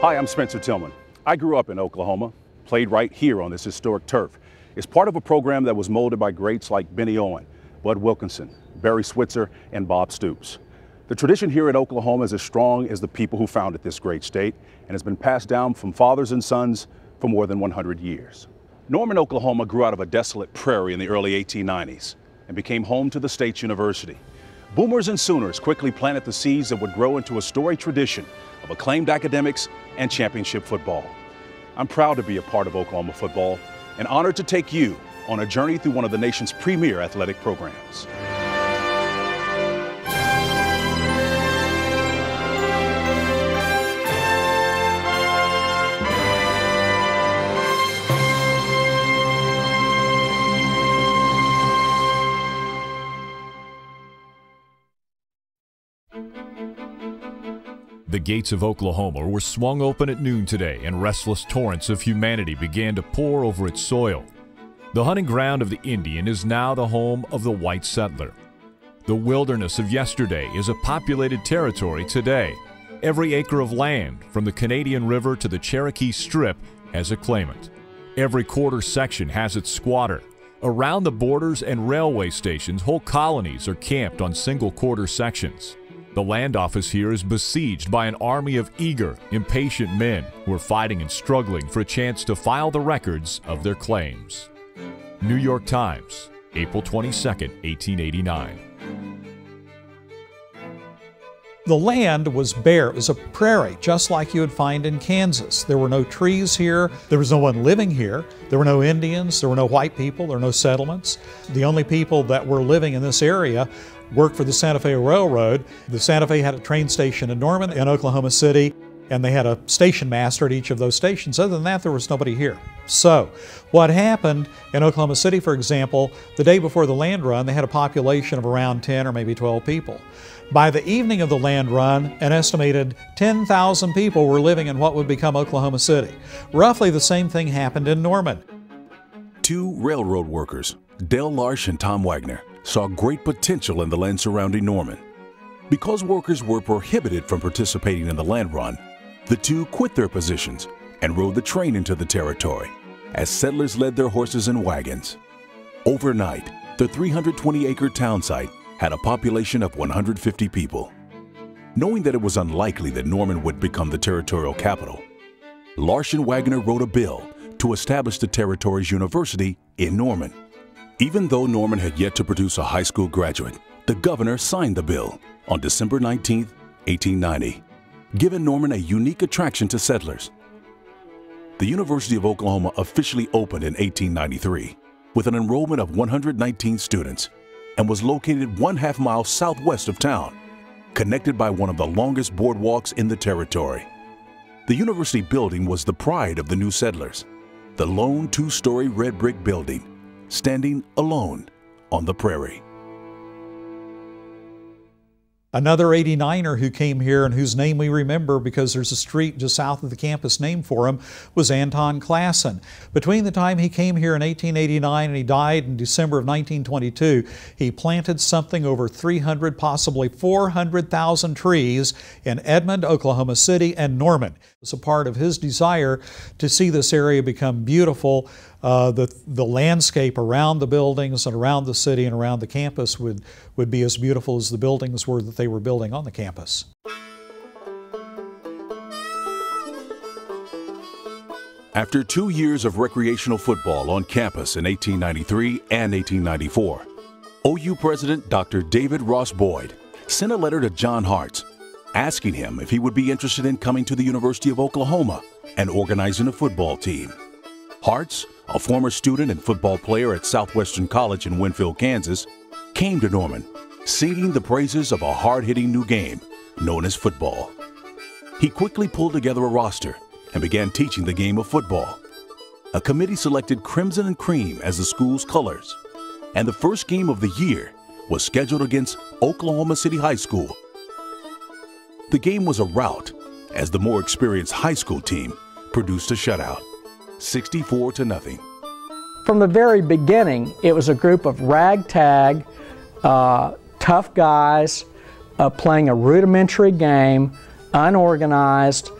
Hi, I'm Spencer Tillman. I grew up in Oklahoma, played right here on this historic turf. It's part of a program that was molded by greats like Benny Owen, Bud Wilkinson, Barry Switzer, and Bob Stoops. The tradition here at Oklahoma is as strong as the people who founded this great state and has been passed down from fathers and sons for more than 100 years. Norman, Oklahoma grew out of a desolate prairie in the early 1890s and became home to the state's university. Boomers and Sooners quickly planted the seeds that would grow into a storied tradition of acclaimed academics and championship football. I'm proud to be a part of Oklahoma football and honored to take you on a journey through one of the nation's premier athletic programs. The gates of Oklahoma were swung open at noon today, and restless torrents of humanity began to pour over its soil. The hunting ground of the Indian is now the home of the white settler. The wilderness of yesterday is a populated territory today. Every acre of land, from the Canadian River to the Cherokee Strip, has a claimant. Every quarter section has its squatter. Around the borders and railway stations, whole colonies are camped on single quarter sections. The land office here is besieged by an army of eager, impatient men who are fighting and struggling for a chance to file the records of their claims. New York Times, April 22, 1889. The land was bare. It was a prairie, just like you would find in Kansas. There were no trees here. There was no one living here. There were no Indians. There were no white people. There were no settlements. The only people that were living in this area worked for the Santa Fe Railroad. The Santa Fe had a train station in Norman and Oklahoma City, and they had a station master at each of those stations. Other than that, there was nobody here. So what happened in Oklahoma City, for example, the day before the land run, they had a population of around 10 or maybe 12 people. By the evening of the land run, an estimated 10,000 people were living in what would become Oklahoma City. Roughly the same thing happened in Norman. Two railroad workers, Dale Larsh and Tom Wagner, saw great potential in the land surrounding Norman. Because workers were prohibited from participating in the land run, the two quit their positions and rode the train into the territory as settlers led their horses and wagons. Overnight, the 320-acre town site had a population of 150 people. Knowing that it was unlikely that Norman would become the territorial capital, Larsh and Wagner wrote a bill to establish the territory's university in Norman. Even though Norman had yet to produce a high school graduate, the governor signed the bill on December 19, 1890, giving Norman a unique attraction to settlers. The University of Oklahoma officially opened in 1893 with an enrollment of 119 students and was located 1/2 mile southwest of town, connected by one of the longest boardwalks in the territory. The university building was the pride of the new settlers, the lone two-story red brick building, standing alone on the prairie. Another 89er who came here and whose name we remember because there's a street just south of the campus named for him was Anton Klassen. Between the time he came here in 1889 and he died in December of 1922, he planted something over 300, possibly 400,000 trees in Edmond, Oklahoma City, and Norman. It was a part of his desire to see this area become beautiful. The landscape around the buildings and around the city and around the campus would be as beautiful as the buildings were that they were building on the campus. After 2 years of recreational football on campus in 1893 and 1894, OU President Dr. David Ross Boyd sent a letter to John Hartz asking him if he would be interested in coming to the University of Oklahoma and organizing a football team. Hartz, a former student and football player at Southwestern College in Winfield, Kansas, came to Norman, singing the praises of a hard-hitting new game known as football. He quickly pulled together a roster and began teaching the game of football. A committee selected crimson and cream as the school's colors, and the first game of the year was scheduled against Oklahoma City High School. The game was a rout as the more experienced high school team produced a shutout, 64-0. From the very beginning, it was a group of ragtag, tough guys playing a rudimentary game, unorganized,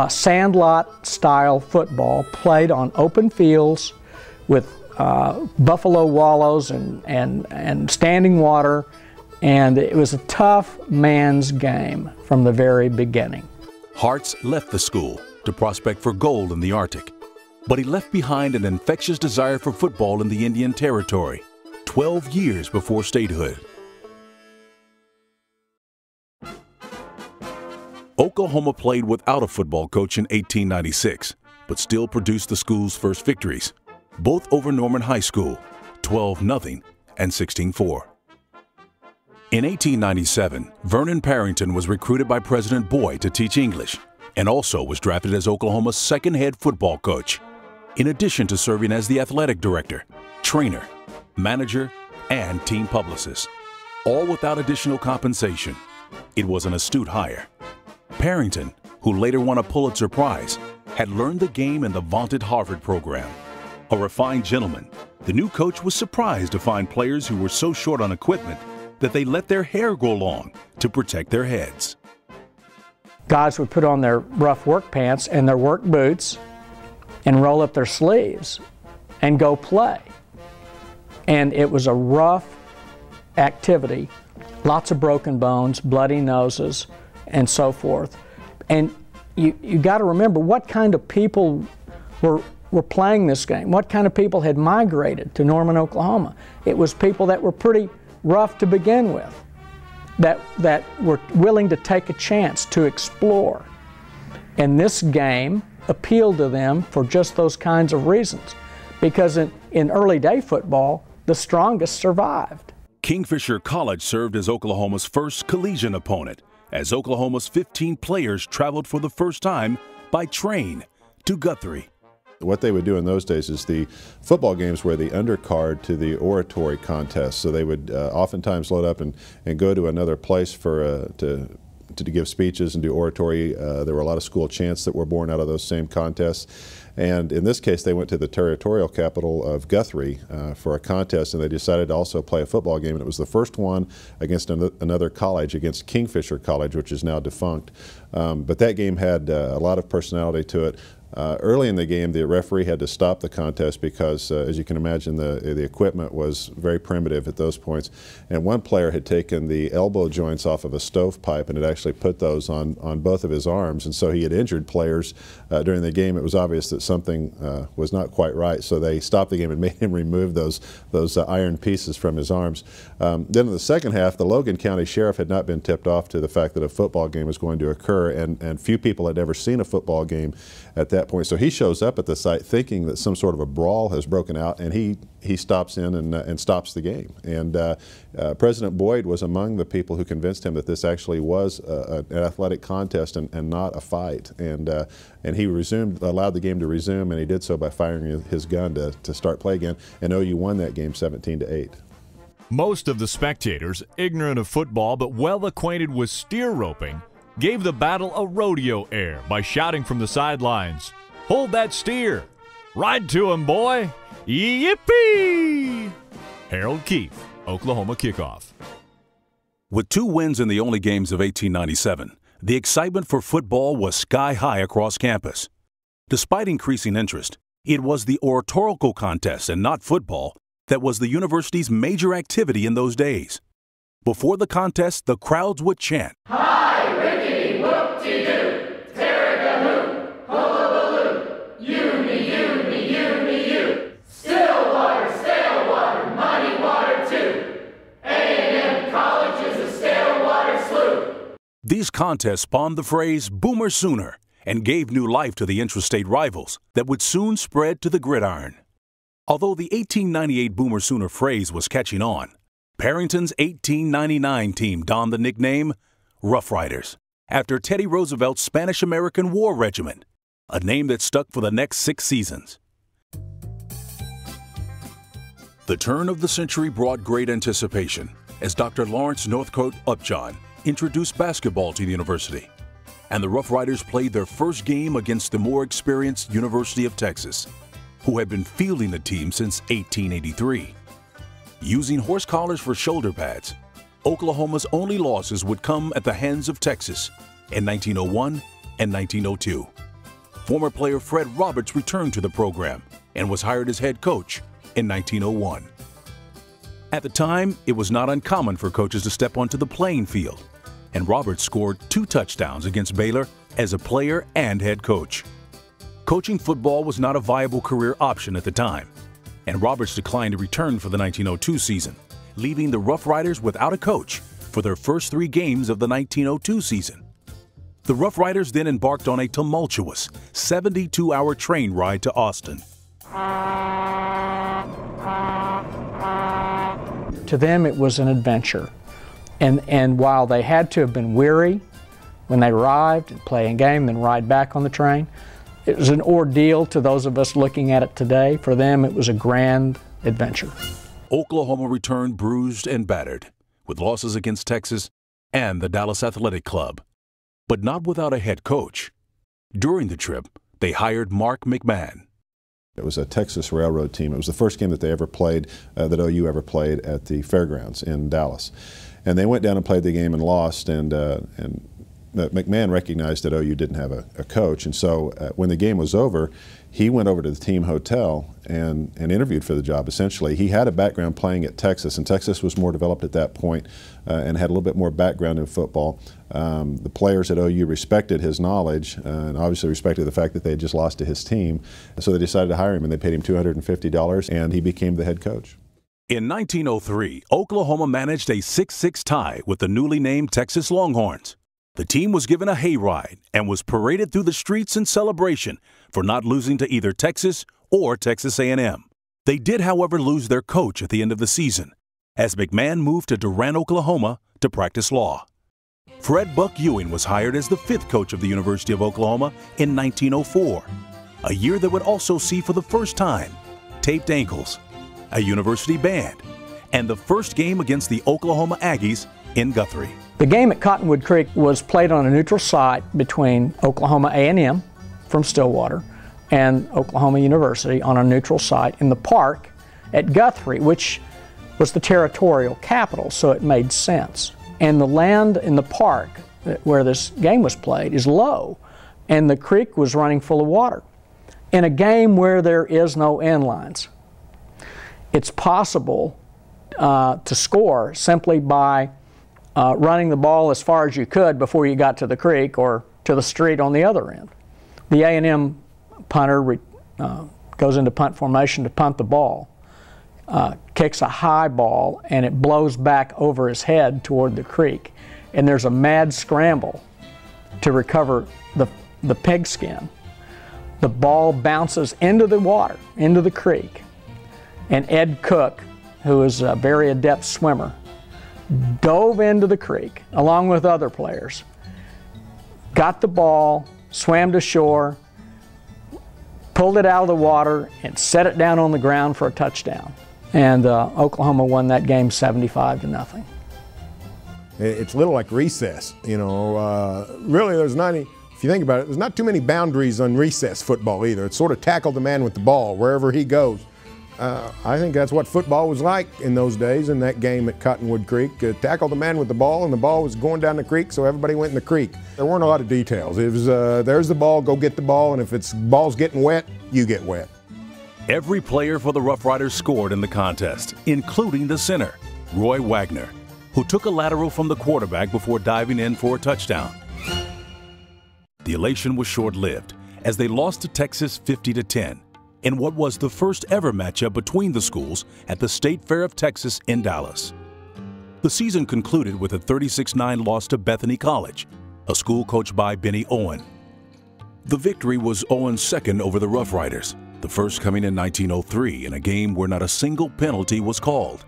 sandlot style football played on open fields with buffalo wallows and standing water, and it was a tough man's game from the very beginning. Hartz left the school to prospect for gold in the Arctic, but he left behind an infectious desire for football in the Indian Territory 12 years before statehood. Oklahoma played without a football coach in 1896, but still produced the school's first victories, both over Norman High School, 12-0 and 16-4. In 1897, Vernon Parrington was recruited by President Boyd to teach English and also was drafted as Oklahoma's second head football coach, in addition to serving as the athletic director, trainer, manager, and team publicist, all without additional compensation. It was an astute hire. Parrington, who later won a Pulitzer Prize, had learned the game in the vaunted Harvard program. A refined gentleman, the new coach was surprised to find players who were so short on equipment that they let their hair grow long to protect their heads. Guys would put on their rough work pants and their work boots and roll up their sleeves and go play. And it was a rough activity, lots of broken bones, bloody noses, and so forth. And you got to remember what kind of people were playing this game, what kind of people had migrated to Norman, Oklahoma. It was people that were pretty rough to begin with, that were willing to take a chance to explore. And this game appealed to them for just those kinds of reasons, because in early day football, the strongest survived. Kingfisher College served as Oklahoma's first collegiate opponent, as Oklahoma's 15 players traveled for the first time by train to Guthrie. What they would do in those days is the football games were the undercard to the oratory contest. So they would oftentimes load up and go to another place for to give speeches and do oratory. There were a lot of school chants that were born out of those same contests. And in this case, they went to the territorial capital of Guthrie for a contest, and they decided to also play a football game. And it was the first one against another college, against Kingfisher College, which is now defunct. But that game had a lot of personality to it. Early in the game, the referee had to stop the contest because, as you can imagine, the equipment was very primitive at those points. And one player had taken the elbow joints off of a stovepipe and had actually put those on both of his arms. And so he had injured players during the game. It was obvious that something was not quite right. So they stopped the game and made him remove those iron pieces from his arms. Then in the second half, the Logan County Sheriff had not been tipped off to the fact that a football game was going to occur, and few people had ever seen a football game at that point. So he shows up at the site thinking that some sort of a brawl has broken out, and he stops in and stops the game. And President Boyd was among the people who convinced him that this actually was an athletic contest and not a fight. And he allowed the game to resume, and he did so by firing his gun to start play again. And OU won that game 17-8. Most of the spectators, ignorant of football but well acquainted with steer roping, gave the battle a rodeo air by shouting from the sidelines, "Hold that steer! Ride to him, boy! Yippee!" Harold Keefe, Oklahoma kickoff. With 2 wins in the only games of 1897, the excitement for football was sky high across campus. Despite increasing interest, it was the oratorical contest and not football that was the university's major activity in those days. Before the contest, the crowds would chant, "Hi, rickety, whoop-de-doo, terragahoo, hullabaloo, you me, you me, you me, you, still water, stale water, muddy water too, A&M College is a stale water slough." These contests spawned the phrase "Boomer Sooner" and gave new life to the intrastate rivals that would soon spread to the gridiron. Although the 1898 Boomer Sooner phrase was catching on, Parrington's 1899 team donned the nickname Rough Riders after Teddy Roosevelt's Spanish-American War Regiment, a name that stuck for the next 6 seasons. The turn of the century brought great anticipation as Dr. Lawrence Northcote Upjohn introduced basketball to the university, and the Rough Riders played their first game against the more experienced University of Texas, who had been fielding the team since 1883. Using horse collars for shoulder pads, Oklahoma's only losses would come at the hands of Texas in 1901 and 1902. former player Fred Roberts returned to the program and was hired as head coach in 1901. At the time, it was not uncommon for coaches to step onto the playing field, and Roberts scored 2 touchdowns against Baylor as a player and head coach. Coaching football was not a viable career option at the time, and Roberts declined to return for the 1902 season, leaving the Rough Riders without a coach for their first 3 games of the 1902 season. The Rough Riders then embarked on a tumultuous 72-hour train ride to Austin. To them, it was an adventure. And while they had to have been weary when they arrived and play a game, then ride back on the train, it was an ordeal to those of us looking at it today. For them, it was a grand adventure. Oklahoma returned bruised and battered, with losses against Texas and the Dallas Athletic Club, but not without a head coach. During the trip, they hired Mark McMahon. It was a Texas Railroad team. It was the first game that they ever played, that OU ever played at the fairgrounds in Dallas. And they went down and played the game and lost, and McMahon recognized that OU didn't have a coach, and so when the game was over, he went over to the team hotel and interviewed for the job, essentially. He had a background playing at Texas, and Texas was more developed at that point and had a little bit more background in football. The players at OU respected his knowledge and obviously respected the fact that they had just lost to his team, so they decided to hire him, and they paid him $250, and he became the head coach. In 1903, Oklahoma managed a 6-6 tie with the newly named Texas Longhorns. The team was given a hayride and was paraded through the streets in celebration for not losing to either Texas or Texas A&M. They did, however, lose their coach at the end of the season, as McMahon moved to Durant, Oklahoma to practice law. Fred Buck Ewing was hired as the 5th coach of the University of Oklahoma in 1904, a year that would also see for the first time taped ankles, a university band, and the first game against the Oklahoma Aggies in Guthrie. The game at Cottonwood Creek was played on a neutral site between Oklahoma A&M from Stillwater and Oklahoma University on a neutral site in the park at Guthrie, which was the territorial capital, so it made sense. And the land in the park where this game was played is low, and the creek was running full of water. In a game where there is no end lines, it's possible to score simply by running the ball as far as you could before you got to the creek or to the street on the other end. The A&M punter goes into punt formation to punt the ball, kicks a high ball, and it blows back over his head toward the creek. And there's a mad scramble to recover the pigskin. The ball bounces into the water, into the creek, and Ed Cook, who is a very adept swimmer, dove into the creek along with other players, got the ball, swam to shore, pulled it out of the water, and set it down on the ground for a touchdown. And Oklahoma won that game 75-0. It's a little like recess, you know. Really, there's not any, if you think about it, there's not too many boundaries on recess football either. It's sort of tackle the man with the ball wherever he goes. I think that's what football was like in those days in that game at Cottonwood Creek. Tackle the man with the ball, and the ball was going down the creek, so everybody went in the creek. There weren't a lot of details. It was, there's the ball, go get the ball, and if it's ball's getting wet, you get wet. Every player for the Rough Riders scored in the contest, including the center, Roy Wagner, who took a lateral from the quarterback before diving in for a touchdown. The elation was short-lived as they lost to Texas 50-10. In what was the first ever matchup between the schools at the State Fair of Texas in Dallas. The season concluded with a 36-9 loss to Bethany College, a school coached by Benny Owen. The victory was Owen's second over the Rough Riders, the first coming in 1903 in a game where not a single penalty was called.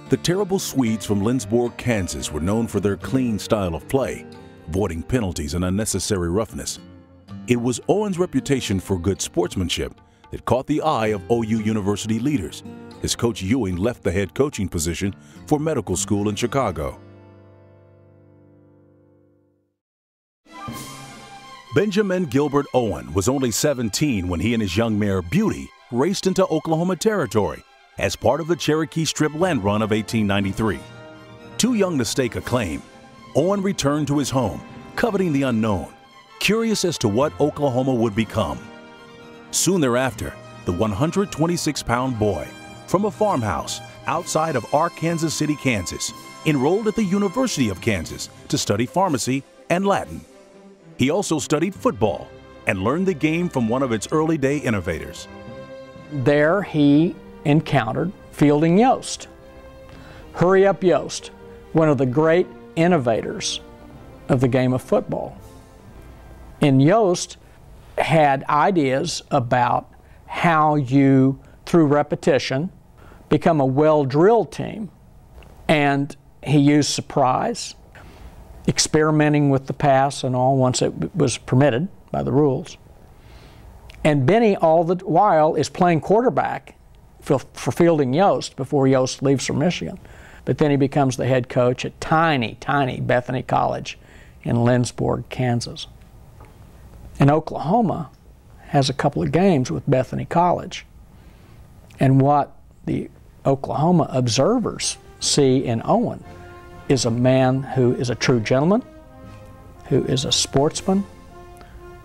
The terrible Swedes from Lindsborg, Kansas were known for their clean style of play, avoiding penalties and unnecessary roughness. It was Owen's reputation for good sportsmanship that caught the eye of OU University leaders, as Coach Ewing left the head coaching position for medical school in Chicago. Benjamin Gilbert Owen was only 17 when he and his young mare Beauty raced into Oklahoma territory as part of the Cherokee Strip land run of 1893. Too young to stake a claim, Owen returned to his home, coveting the unknown, curious as to what Oklahoma would become. Soon thereafter, the 126-pound boy from a farmhouse outside of Arkansas City, Kansas, enrolled at the University of Kansas to study pharmacy and Latin. He also studied football and learned the game from one of its early day innovators. There he encountered Fielding Yost. Hurry Up Yost, one of the great innovators of the game of football. And Yost had ideas about how you, through repetition, become a well-drilled team. And he used surprise, experimenting with the pass and all once it was permitted by the rules. And Benny all the while is playing quarterback for Fielding Yost before Yost leaves for Michigan. But then he becomes the head coach at tiny, tiny Bethany College in Lindsborg, Kansas. And Oklahoma has a couple of games with Bethany College. And what the Oklahoma observers see in Owen is a man who is a true gentleman, who is a sportsman,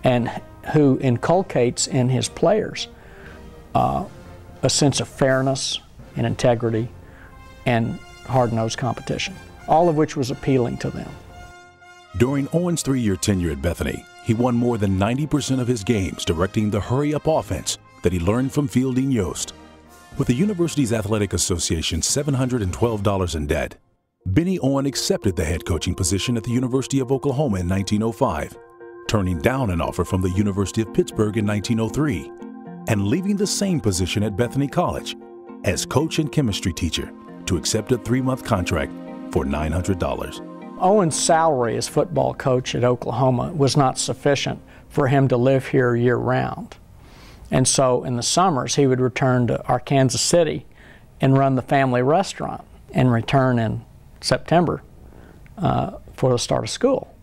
and who inculcates in his players a sense of fairness and integrity and hard-nosed competition, all of which was appealing to them. During Owen's 3-year tenure at Bethany, he won more than 90% of his games directing the hurry-up offense that he learned from Fielding Yost. With the university's athletic association $712 in debt, Benny Owen accepted the head coaching position at the University of Oklahoma in 1905, turning down an offer from the University of Pittsburgh in 1903, and leaving the same position at Bethany College as coach and chemistry teacher to accept a 3-month contract for $900. Owen's salary as football coach at Oklahoma was not sufficient for him to live here year-round. And so in the summers, he would return to Arkansas City and run the family restaurant and return in September for the start of school.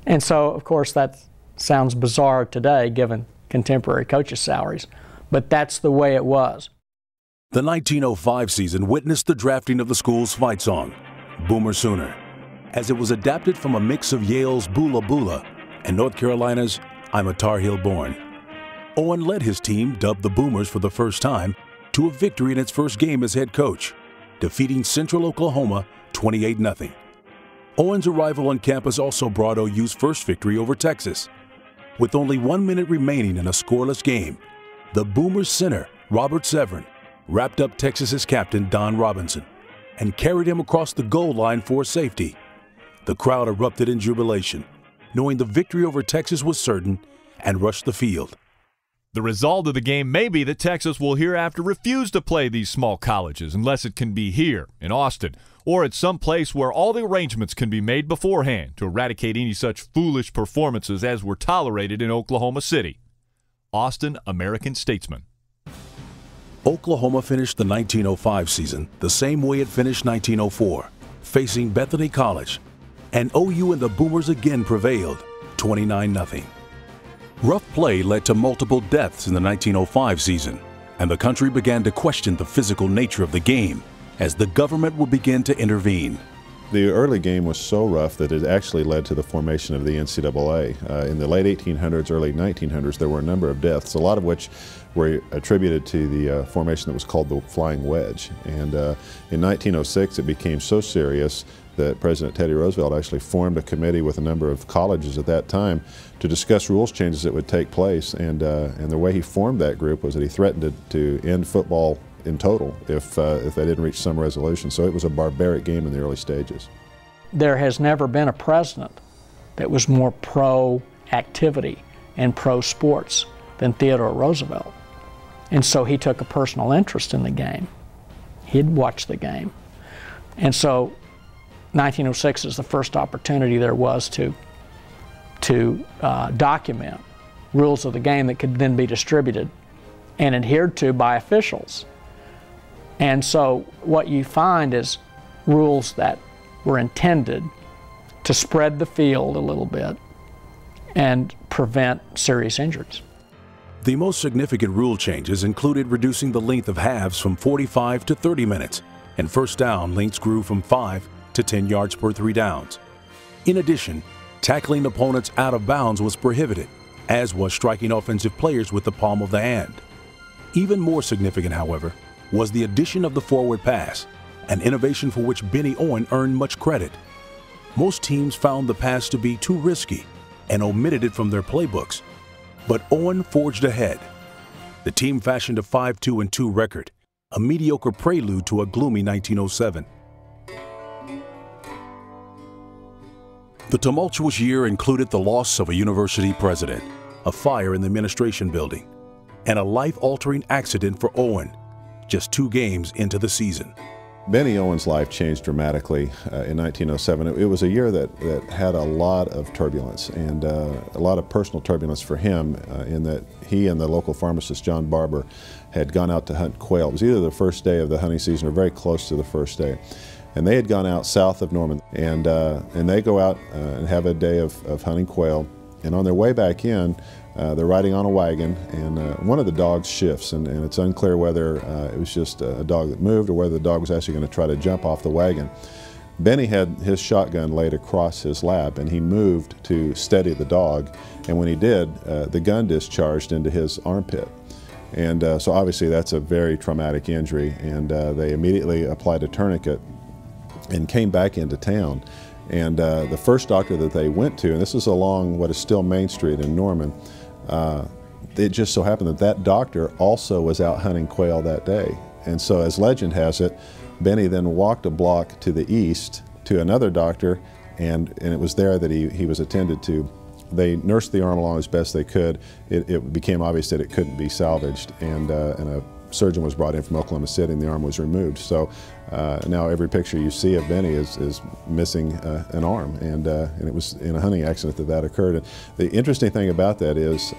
And so, of course, that sounds bizarre today given contemporary coaches' salaries, but that's the way it was. The 1905 season witnessed the drafting of the school's fight song, Boomer Sooner, as it was adapted from a mix of Yale's Bula Bula and North Carolina's I'm a Tar Heel Born. Owen led his team, dubbed the Boomers for the first time, to a victory in its first game as head coach, defeating Central Oklahoma 28-0. Owen's arrival on campus also brought OU's first victory over Texas. With only 1 minute remaining in a scoreless game, the Boomers center, Robert Severin, wrapped up Texas's captain, Don Robinson, and carried him across the goal line for safety. The crowd erupted in jubilation, knowing the victory over Texas was certain, and rushed the field. The result of the game may be that Texas will hereafter refuse to play these small colleges unless it can be here in Austin or at some place where all the arrangements can be made beforehand to eradicate any such foolish performances as were tolerated in Oklahoma City. Austin American-Statesman. Oklahoma finished the 1905 season the same way it finished 1904, facing Bethany College, and OU and the Boomers again prevailed, 29-0. Rough play led to multiple deaths in the 1905 season, and the country began to question the physical nature of the game as the government would begin to intervene. The early game was so rough that it actually led to the formation of the NCAA. In the late 1800s, early 1900s, there were a number of deaths, a lot of which were attributed to the formation that was called the Flying Wedge. And in 1906, it became so serious that President Teddy Roosevelt actually formed a committee with a number of colleges at that time to discuss rules changes that would take place. And the way he formed that group was that he threatened to end football in total if they didn't reach some resolution. So it was a barbaric game in the early stages. There has never been a president that was more pro-activity and pro-sports than Theodore Roosevelt. And so he took a personal interest in the game. He'd watched the game. And so 1906 is the first opportunity there was to document rules of the game that could then be distributed and adhered to by officials. And so what you find is rules that were intended to spread the field a little bit and prevent serious injuries. The most significant rule changes included reducing the length of halves from 45 to 30 minutes, and first down lengths grew from 5 to 10 yards per 3 downs. In addition, Tackling opponents out of bounds was prohibited, as was striking offensive players with the palm of the hand. Even more significant, however, was the addition of the forward pass, an innovation for which Benny Owen earned much credit. Most teams found the pass to be too risky and omitted it from their playbooks, but Owen forged ahead. The team fashioned a 5-2-2 record, a mediocre prelude to a gloomy 1907. The tumultuous year included the loss of a university president, a fire in the administration building, and a life-altering accident for Owen, just 2 games into the season. Benny Owen's life changed dramatically in 1907. It was a year that had a lot of turbulence and a lot of personal turbulence for him in that he and the local pharmacist, John Barber, had gone out to hunt quail. It was either the first day of the hunting season or very close to the first day. And they had gone out south of Norman, and they go out and have a day of hunting quail. And on their way back in, they're riding on a wagon, and one of the dogs shifts, and it's unclear whether it was just a dog that moved or whether the dog was actually going to try to jump off the wagon. Benny had his shotgun laid across his lap, and he moved to steady the dog, and when he did, the gun discharged into his armpit. And so obviously that's a very traumatic injury, and they immediately applied a tourniquet and came back into town. And the first doctor that they went to, and this is along what is still Main Street in Norman, it just so happened that that doctor also was out hunting quail that day. And so as legend has it, Benny then walked a block to the east to another doctor, and it was there that he was attended to. They nursed the arm along as best they could. It became obvious that it couldn't be salvaged, and a surgeon was brought in from Oklahoma City, and the arm was removed. So now every picture you see of Benny is missing an arm, and it was in a hunting accident that occurred. And the interesting thing about that is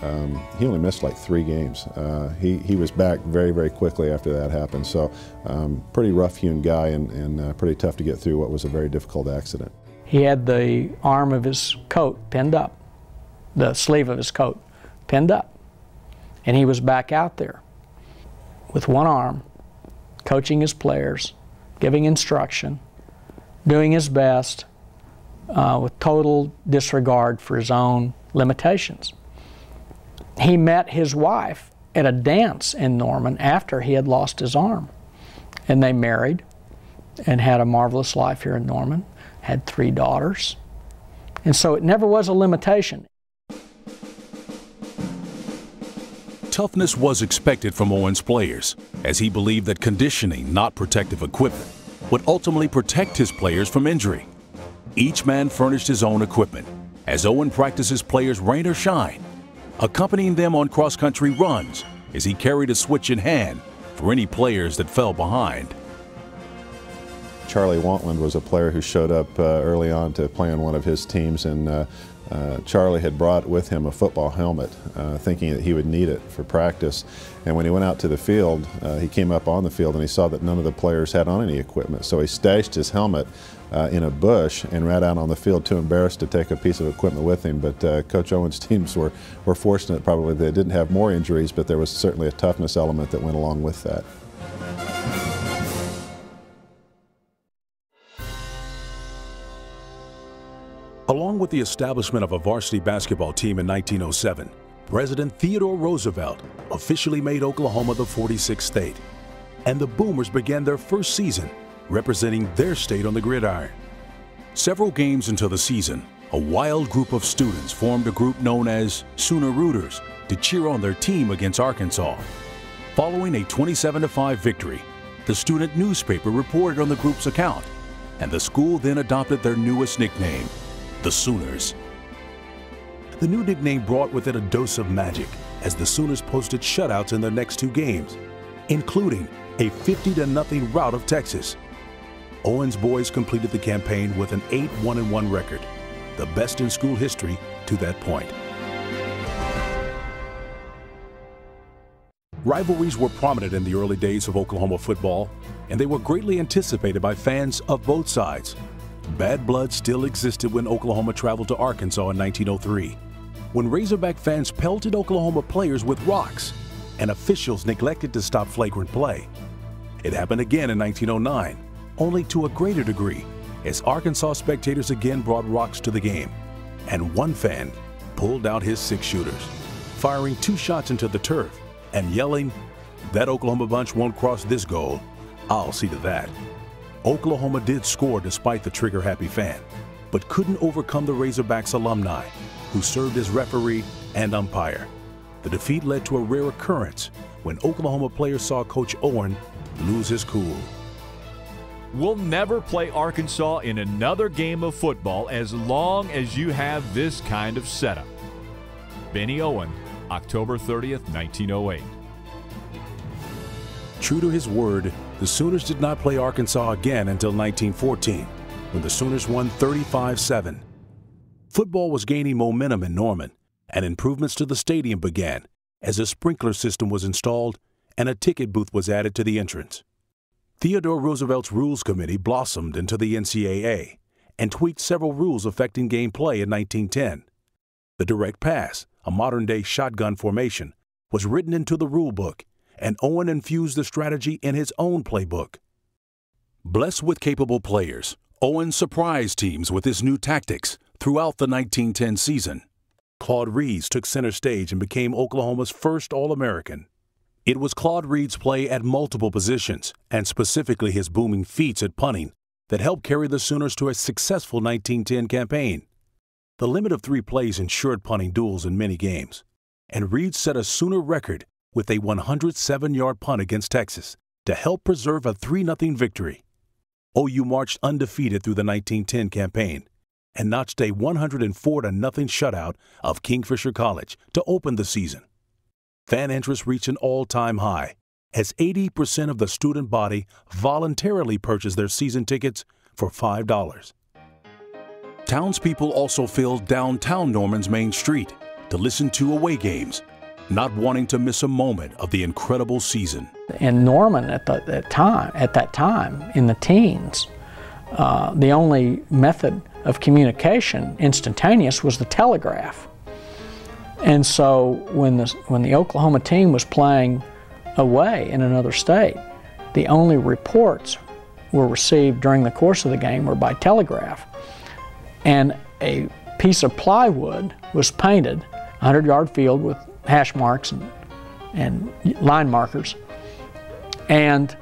he only missed like 3 games. He was back very, very quickly after that happened. So pretty rough-hewn guy, and pretty tough to get through what was a very difficult accident. He had the arm of his coat pinned up, the sleeve of his coat pinned up, and he was back out there with one arm, coaching his players, giving instruction, doing his best with total disregard for his own limitations. He met his wife at a dance in Norman after he had lost his arm, and they married and had a marvelous life here in Norman, had 3 daughters, and so it never was a limitation. Toughness was expected from Owen's players, as he believed that conditioning, not protective equipment, would ultimately protect his players from injury. Each man furnished his own equipment, as Owen practiced his players rain or shine, accompanying them on cross-country runs as he carried a switch in hand for any players that fell behind. Charlie Wantland was a player who showed up early on to play on one of his teams, and Charlie had brought with him a football helmet, thinking that he would need it for practice. And when he went out to the field, he came up on the field and he saw that none of the players had on any equipment. So he stashed his helmet in a bush and ran out on the field, too embarrassed to take a piece of equipment with him. But Coach Owen's teams were fortunate, probably, they didn't have more injuries, but there was certainly a toughness element that went along with that. Along with the establishment of a varsity basketball team in 1907, President Theodore Roosevelt officially made Oklahoma the 46th state, and the Boomers began their first season representing their state on the gridiron. Several games into the season, a wild group of students formed a group known as Sooner Rooters to cheer on their team against Arkansas. Following a 27-5 victory, the student newspaper reported on the group's account, and the school then adopted their newest nickname, the Sooners. The new nickname brought with it a dose of magic, as the Sooners posted shutouts in their next 2 games, including a 50-0 rout of Texas. Owen's boys completed the campaign with an 8-1-1 record, the best in school history to that point. Rivalries were prominent in the early days of Oklahoma football, and they were greatly anticipated by fans of both sides. Bad blood still existed when Oklahoma traveled to Arkansas in 1903, when Razorback fans pelted Oklahoma players with rocks and officials neglected to stop flagrant play. It happened again in 1909, only to a greater degree, as Arkansas spectators again brought rocks to the game. and one fan pulled out his 6 shooters, firing 2 shots into the turf and yelling, "That Oklahoma bunch won't cross this goal. I'll see to that." Oklahoma did score despite the trigger-happy fan, but couldn't overcome the Razorbacks alumni, who served as referee and umpire. The defeat led to a rare occurrence when Oklahoma players saw Coach Owen lose his cool. We'll never play Arkansas in another game of football as long as you have this kind of setup. Benny Owen, October 30th, 1908. True to his word, the Sooners did not play Arkansas again until 1914, when the Sooners won 35-7. Football was gaining momentum in Norman, and improvements to the stadium began as a sprinkler system was installed and a ticket booth was added to the entrance. Theodore Roosevelt's Rules Committee blossomed into the NCAA and tweaked several rules affecting gameplay in 1910. The direct pass, a modern-day shotgun formation, was written into the rule book, and Owen infused the strategy in his own playbook. Blessed with capable players, Owen surprised teams with his new tactics throughout the 1910 season. Claude Reeds took center stage and became Oklahoma's first All-American. It was Claude Reed's play at multiple positions, and specifically his booming feats at punting, that helped carry the Sooners to a successful 1910 campaign. The limit of 3 plays ensured punting duels in many games, and Reed set a Sooner record with a 107-yard punt against Texas to help preserve a 3-0 victory. OU marched undefeated through the 1910 campaign and notched a 104-0 shutout of Kingfisher College to open the season. Fan interest reached an all-time high, as 80% of the student body voluntarily purchased their season tickets for $5. Townspeople also filled downtown Norman's main street to listen to away games, not wanting to miss a moment of the incredible season. In Norman at that time, in the teens, the only method of communication, instantaneous, was the telegraph. And so when the Oklahoma team was playing away in another state, the only reports were received during the course of the game were by telegraph. And a piece of plywood was painted, 100-yard field with hash marks and line markers. And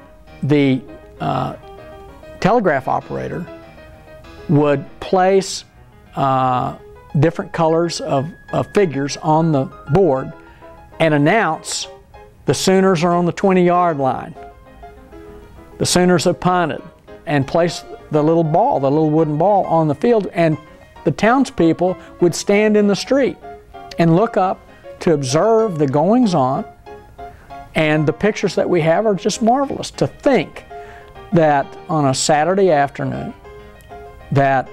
the telegraph operator would place different colors of figures on the board and announce the Sooners are on the 20-yard line. The Sooners have punted, and place the little ball, the little wooden ball, on the field, and the townspeople would stand in the street and look up to observe the goings-on, and the pictures that we have are just marvelous. To think that on a Saturday afternoon that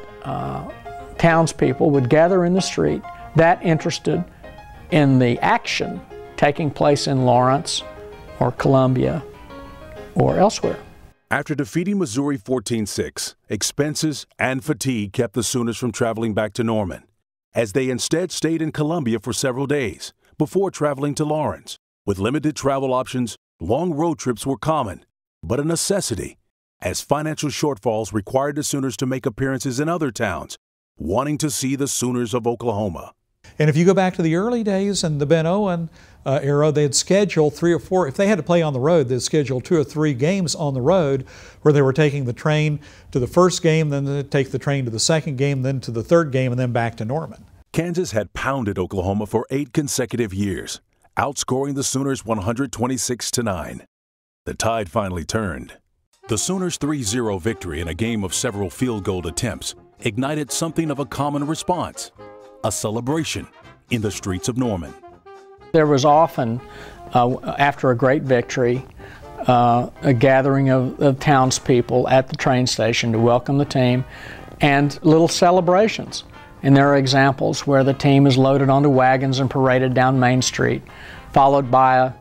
townspeople would gather in the street that interested in the action taking place in Lawrence or Columbia or elsewhere. After defeating Missouri 14-6, expenses and fatigue kept the Sooners from traveling back to Norman, as they instead stayed in Columbia for several days before traveling to Lawrence. With limited travel options, long road trips were common, but a necessity, as financial shortfalls required the Sooners to make appearances in other towns, wanting to see the Sooners of Oklahoma. And if you go back to the early days in the Ben Owen era, they'd schedule 3 or 4, if they had to play on the road, they'd schedule 2 or 3 games on the road where they were taking the train to the first game, then they'd take the train to the second game, then to the third game, and then back to Norman. Kansas had pounded Oklahoma for 8 consecutive years, outscoring the Sooners 126-9. The tide finally turned. The Sooners' 3-0 victory in a game of several field goal attempts ignited something of a common response, a celebration in the streets of Norman. There was often, after a great victory, a gathering of townspeople at the train station to welcome the team, and little celebrations. And there are examples where the team is loaded onto wagons and paraded down Main Street, followed by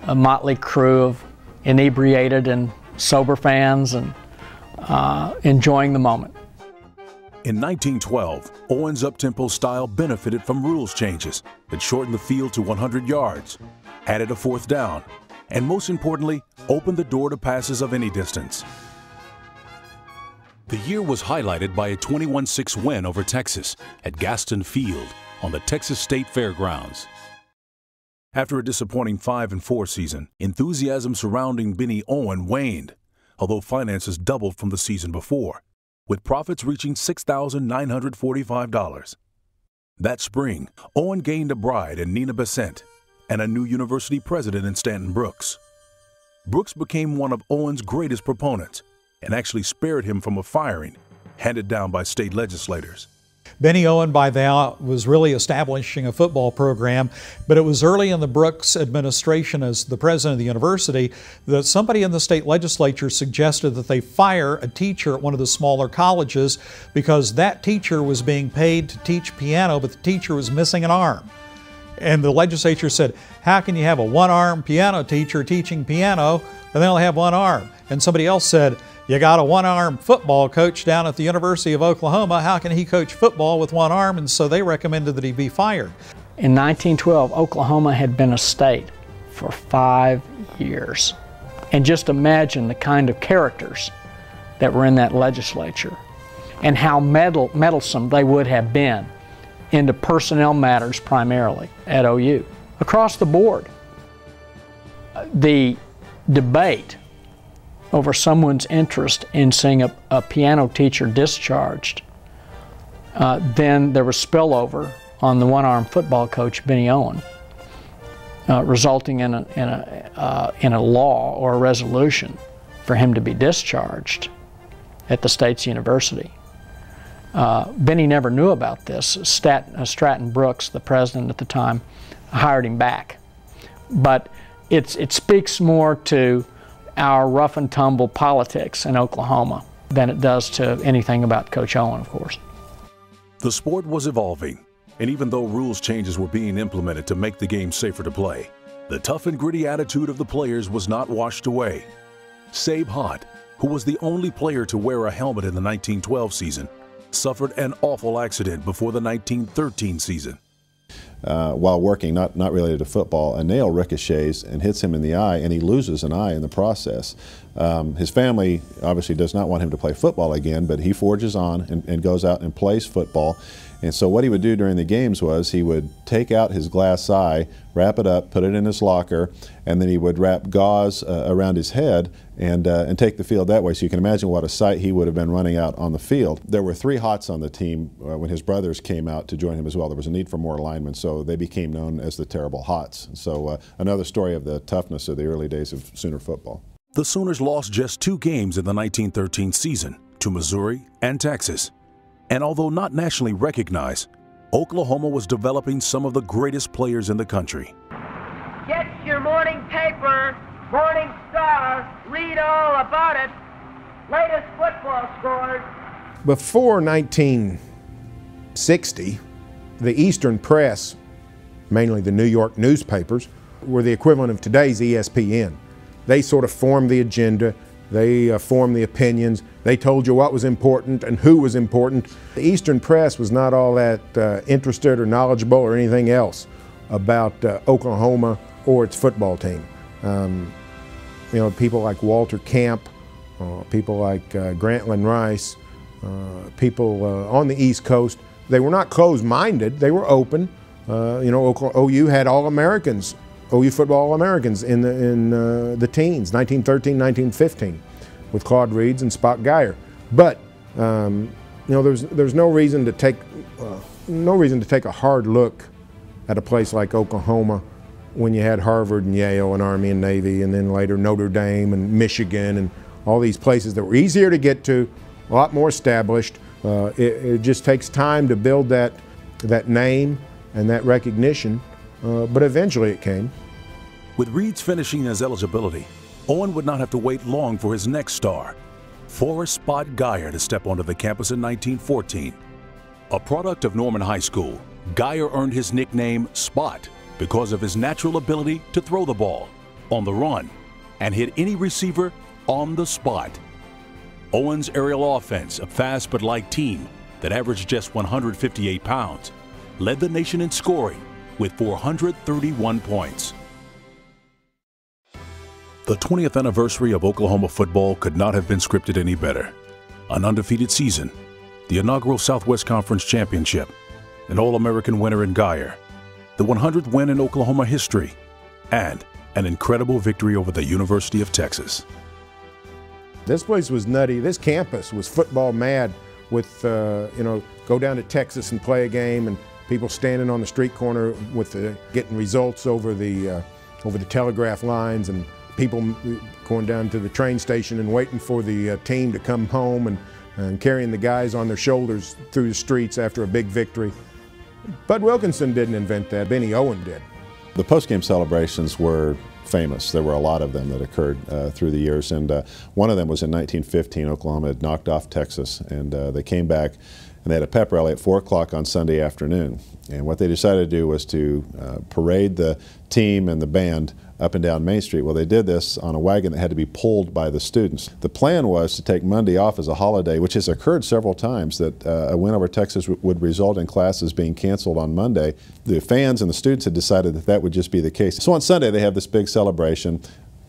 a motley crew of inebriated and sober fans and enjoying the moment. In 1912, Owen's up-tempo style benefited from rules changes that shortened the field to 100 yards, added a 4th down, and most importantly, opened the door to passes of any distance. The year was highlighted by a 21-6 win over Texas at Gaston Field on the Texas State Fairgrounds. After a disappointing 5-4 season, enthusiasm surrounding Benny Owen waned, although finances doubled from the season before, with profits reaching $6,945. That spring, Owen gained a bride in Nina Besant and a new university president in Stanton Brooks. Brooks became one of Owen's greatest proponents and actually spared him from a firing handed down by state legislators. Benny Owen by now was really establishing a football program, but it was early in the Brooks administration as the president of the university that somebody in the state legislature suggested that they fire a teacher at one of the smaller colleges because that teacher was being paid to teach piano, but the teacher was missing an arm. And the legislature said, how can you have a one-arm piano teacher teaching piano and they only have one arm? And somebody else said, you got a one-arm football coach down at the University of Oklahoma. How can he coach football with one arm? And so they recommended that he be fired. In 1912, Oklahoma had been a state for 5 years. And just imagine the kind of characters that were in that legislature and how meddlesome they would have been into personnel matters primarily at OU. Across the board, the debate over someone's interest in seeing a piano teacher discharged, then there was spillover on the one-arm football coach, Benny Owen, resulting in a law or a resolution for him to be discharged at the state's university. Benny never knew about this. Stratton Brooks, the president at the time, hired him back. But it speaks more to our rough and tumble politics in Oklahoma than it does to anything about Coach Owen, of course. The sport was evolving, and even though rules changes were being implemented to make the game safer to play, the tough and gritty attitude of the players was not washed away. Sabe Hott, who was the only player to wear a helmet in the 1912 season, suffered an awful accident before the 1913 season. While working, not related to football, a nail ricochets and hits him in the eye, and he loses an eye in the process. His family obviously does not want him to play football again, but he forges on and goes out and plays football. And so what he would do during the games was he would take out his glass eye, wrap it up, put it in his locker, and then he would wrap gauze around his head and take the field that way. So you can imagine what a sight he would have been running out on the field. There were 3 Hotts on the team when his brothers came out to join him as well. There was a need for more linemen, so they became known as the Terrible Hotts. So another story of the toughness of the early days of Sooner football. The Sooners lost just 2 games in the 1913 season to Missouri and Texas. And although not nationally recognized, Oklahoma was developing some of the greatest players in the country. Get your morning paper, Morning Star, read all about it. Latest football scores. Before 1960, the Eastern press, mainly the New York newspapers, were the equivalent of today's ESPN. They sort of formed the agenda. They formed the opinions. They told you what was important and who was important. The Eastern press was not all that interested or knowledgeable or anything else about Oklahoma or its football team. You know, people like Walter Camp, people like Grantland Rice, people on the East Coast, they were not closed-minded. They were open. You know, OU had All-Americans, OU football All-Americans in the teens, 1913, 1915, with Claude Reeds and Spock Geyer. But you know, there's no reason to take a hard look at a place like Oklahoma when you had Harvard and Yale and Army and Navy, and then later Notre Dame and Michigan and all these places that were easier to get to, a lot more established. It just takes time to build that name and that recognition, but eventually it came. With Reeds finishing his eligibility, Owen would not have to wait long for his next star, Forrest Spot Geyer, to step onto the campus in 1914. A product of Norman High School, Geyer earned his nickname Spot because of his natural ability to throw the ball on the run and hit any receiver on the spot. Owen's aerial offense, a fast but light team that averaged just 158 pounds, led the nation in scoring with 431 points. The 20th anniversary of Oklahoma football could not have been scripted any better. an undefeated season, the inaugural Southwest Conference Championship, an All-American winner in Geyer, the 100th win in Oklahoma history, and an incredible victory over the University of Texas. This place was nutty. This campus was football mad with, go down to Texas and play a game, and people standing on the street corner with getting results over the telegraph lines, and people going down to the train station and waiting for the team to come home, and carrying the guys on their shoulders through the streets after a big victory. Bud Wilkinson didn't invent that. Benny Owen did. The post-game celebrations were famous. There were a lot of them that occurred through the years, and one of them was in 1915. Oklahoma had knocked off Texas, and they came back and they had a pep rally at 4 o'clock on Sunday afternoon. And what they decided to do was to parade the team and the band up and down Main Street. Well, they did this on a wagon that had to be pulled by the students. The plan was to take Monday off as a holiday, which has occurred several times, that a win over Texas would result in classes being canceled on Monday. The fans and the students had decided that that would just be the case. So on Sunday they have this big celebration,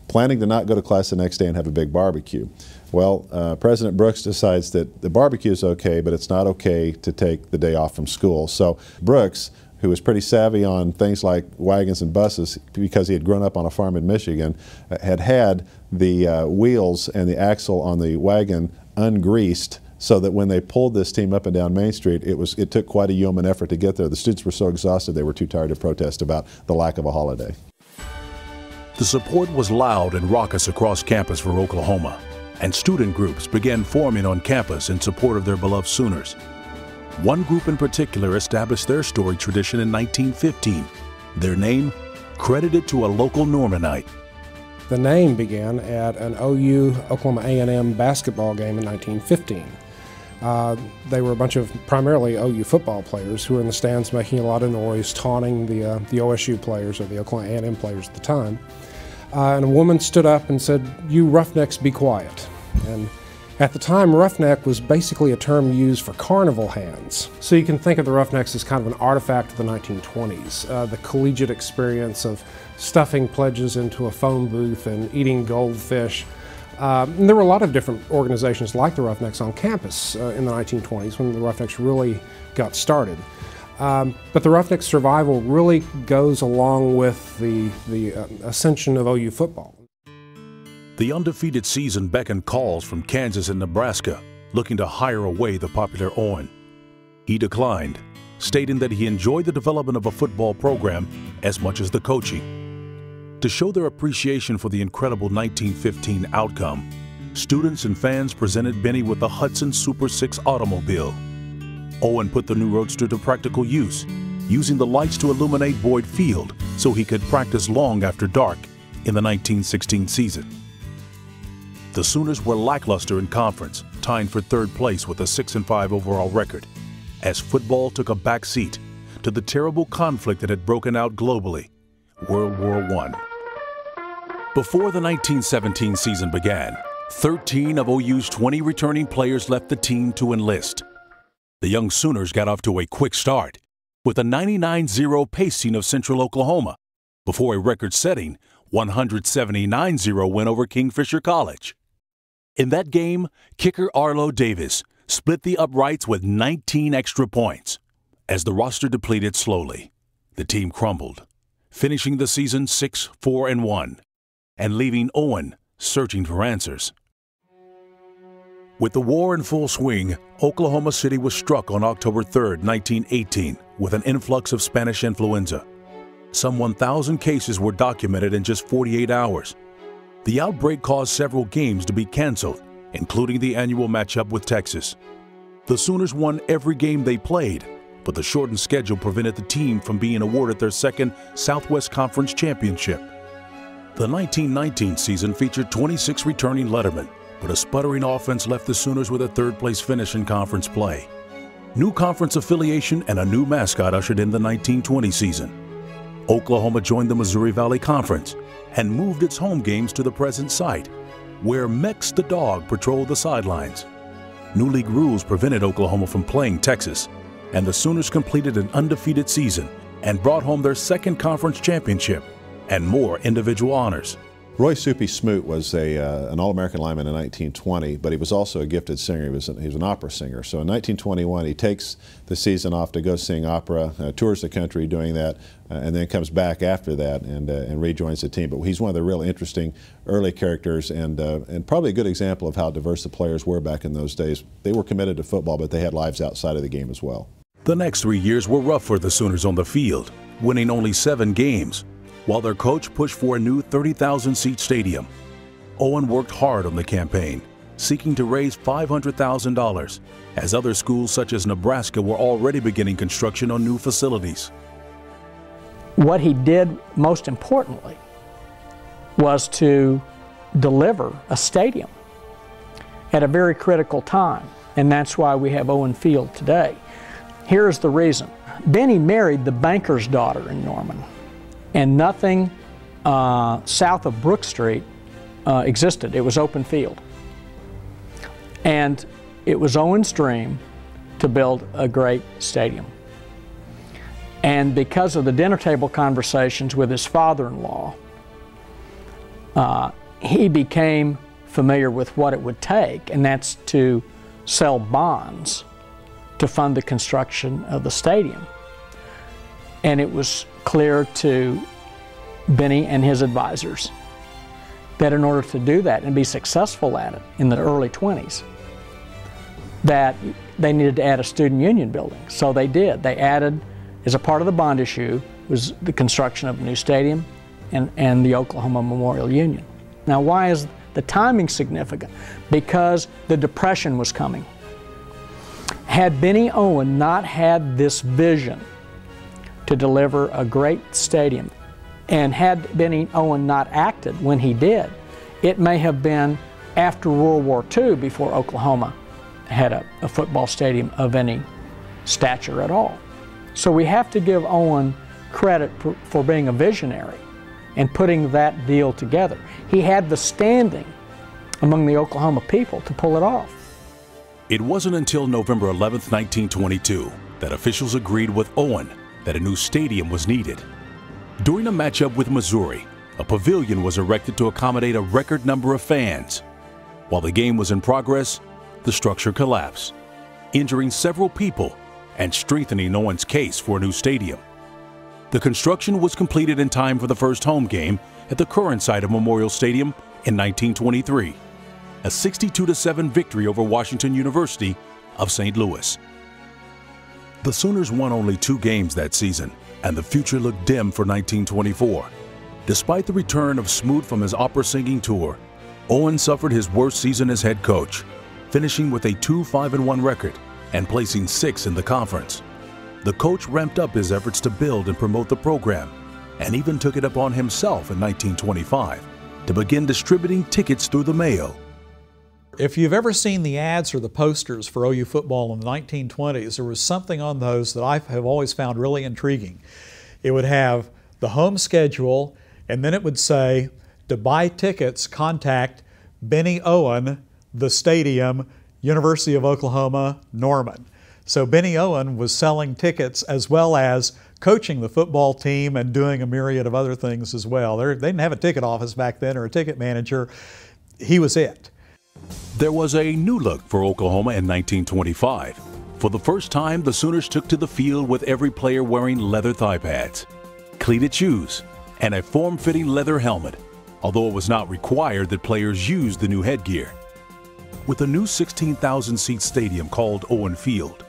planning to not go to class the next day and have a big barbecue. Well, President Brooks decides that the barbecue is okay, but it's not okay to take the day off from school. So Brooks, who was pretty savvy on things like wagons and buses because he had grown up on a farm in Michigan, had the wheels and the axle on the wagon ungreased, so that when they pulled this team up and down Main Street, it took quite a yeoman effort to get there. The students were so exhausted they were too tired to protest about the lack of a holiday. The support was loud and raucous across campus for Oklahoma, and student groups began forming on campus in support of their beloved Sooners. One group in particular established their storied tradition in 1915. Their name credited to a local Normanite. The name began at an OU Oklahoma A&M basketball game in 1915. They were a bunch of primarily OU football players who were in the stands making a lot of noise, taunting the OSU players, or the Oklahoma A&M players at the time. And a woman stood up and said, "You roughnecks, be quiet." And at the time, roughneck was basically a term used for carnival hands. So you can think of the Roughnecks as kind of an artifact of the 1920s, the collegiate experience of stuffing pledges into a phone booth and eating goldfish. And there were a lot of different organizations like the Roughnecks on campus in the 1920s when the Roughnecks really got started. But the Roughnecks' survival really goes along with the ascension of OU football. The undefeated season beckoned calls from Kansas and Nebraska, looking to hire away the popular Owen. He declined, stating that he enjoyed the development of a football program as much as the coaching. To show their appreciation for the incredible 1915 outcome, students and fans presented Benny with the Hudson Super 6 automobile. Owen put the new roadster to practical use, using the lights to illuminate Boyd Field so he could practice long after dark in the 1916 season. The Sooners were lackluster in conference, tying for third place with a 6-5 overall record, as football took a back seat to the terrible conflict that had broken out globally, World War I. Before the 1917 season began, 13 of OU's 20 returning players left the team to enlist. The young Sooners got off to a quick start with a 99-0 pacing of Central Oklahoma before a record-setting 179-0 win over Kingfisher College. In that game, kicker Arlo Davis split the uprights with 19 extra points. As the roster depleted slowly, the team crumbled, finishing the season 6-4-1 and leaving Owen searching for answers. With the war in full swing, Oklahoma City was struck on October 3, 1918, with an influx of Spanish influenza. Some 1,000 cases were documented in just 48 hours. The outbreak caused several games to be canceled, including the annual matchup with Texas. The Sooners won every game they played, but the shortened schedule prevented the team from being awarded their second Southwest Conference championship. The 1919 season featured 26 returning lettermen, but a sputtering offense left the Sooners with a third-place finish in conference play. New conference affiliation and a new mascot ushered in the 1920 season. Oklahoma joined the Missouri Valley Conference and moved its home games to the present site, where Mex the dog patrolled the sidelines. New league rules prevented Oklahoma from playing Texas, and the Sooners completed an undefeated season and brought home their second conference championship and more individual honors. Roy Soupy Smoot was an All-American lineman in 1920, but he was also a gifted singer. He was an opera singer. So in 1921, he takes the season off to go sing opera, tours the country doing that, and then comes back after that and rejoins the team. But he's one of the real interesting early characters and probably a good example of how diverse the players were back in those days. They were committed to football, but they had lives outside of the game as well. The next 3 years were rough for the Sooners on the field, winning only 7 games. While their coach pushed for a new 30,000-seat stadium. Owen worked hard on the campaign, seeking to raise $500,000, as other schools such as Nebraska were already beginning construction on new facilities. What he did most importantly was to deliver a stadium at a very critical time, and that's why we have Owen Field today. Here's the reason. Benny married the banker's daughter in Norman, and nothing south of Brook Street existed. It was open field. And it was Owen's dream to build a great stadium. And because of the dinner table conversations with his father-in-law, he became familiar with what it would take, and that's to sell bonds to fund the construction of the stadium. And it was clear to Benny and his advisors that in order to do that and be successful at it in the early 20s, that they needed to add a student union building. So they did. They added, as a part of the bond issue, was the construction of a new stadium and the Oklahoma Memorial Union. Now, why is the timing significant? Because the Depression was coming. Had Benny Owen not had this vision to deliver a great stadium, and had Benny Owen not acted when he did, it may have been after World War II before Oklahoma had a football stadium of any stature at all. So we have to give Owen credit for being a visionary and putting that deal together. He had the standing among the Oklahoma people to pull it off. It wasn't until November 11, 1922, that officials agreed with Owen that a new stadium was needed. During a matchup with Missouri, a pavilion was erected to accommodate a record number of fans. While the game was in progress, the structure collapsed, injuring several people and strengthening Owen's case for a new stadium. The construction was completed in time for the first home game at the current site of Memorial Stadium in 1923, a 62-7 victory over Washington University of St. Louis. The Sooners won only 2 games that season, and the future looked dim for 1924. Despite the return of Smoot from his opera singing tour, Owen suffered his worst season as head coach, finishing with a 2-5-1 record and placing 6th in the conference. The coach ramped up his efforts to build and promote the program, and even took it upon himself in 1925 to begin distributing tickets through the mail. If you've ever seen the ads or the posters for OU football in the 1920s, there was something on those that I have always found really intriguing. It would have the home schedule, and then it would say, to buy tickets, contact Benny Owen, the stadium, University of Oklahoma, Norman. So Benny Owen was selling tickets as well as coaching the football team and doing a myriad of other things as well. They didn't have a ticket office back then or a ticket manager. He was it. There was a new look for Oklahoma in 1925. For the first time, the Sooners took to the field with every player wearing leather thigh pads, cleated shoes, and a form-fitting leather helmet, although it was not required that players use the new headgear. With a new 16,000-seat stadium called Owen Field,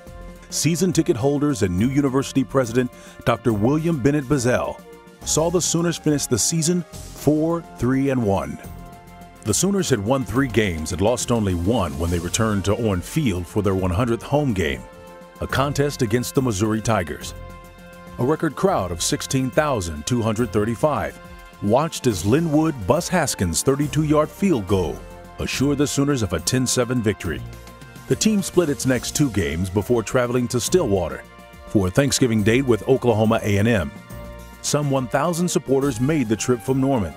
season ticket holders and new university president Dr. William Bennett Bazell saw the Sooners finish the season 4-3-1. The Sooners had won 3 games and lost only 1 when they returned to Owen Field for their 100th home game, a contest against the Missouri Tigers. A record crowd of 16,235 watched as Linwood Bus Haskins' 32-yard field goal assured the Sooners of a 10-7 victory. The team split its next 2 games before traveling to Stillwater for a Thanksgiving date with Oklahoma A&M. Some 1,000 supporters made the trip from Norman.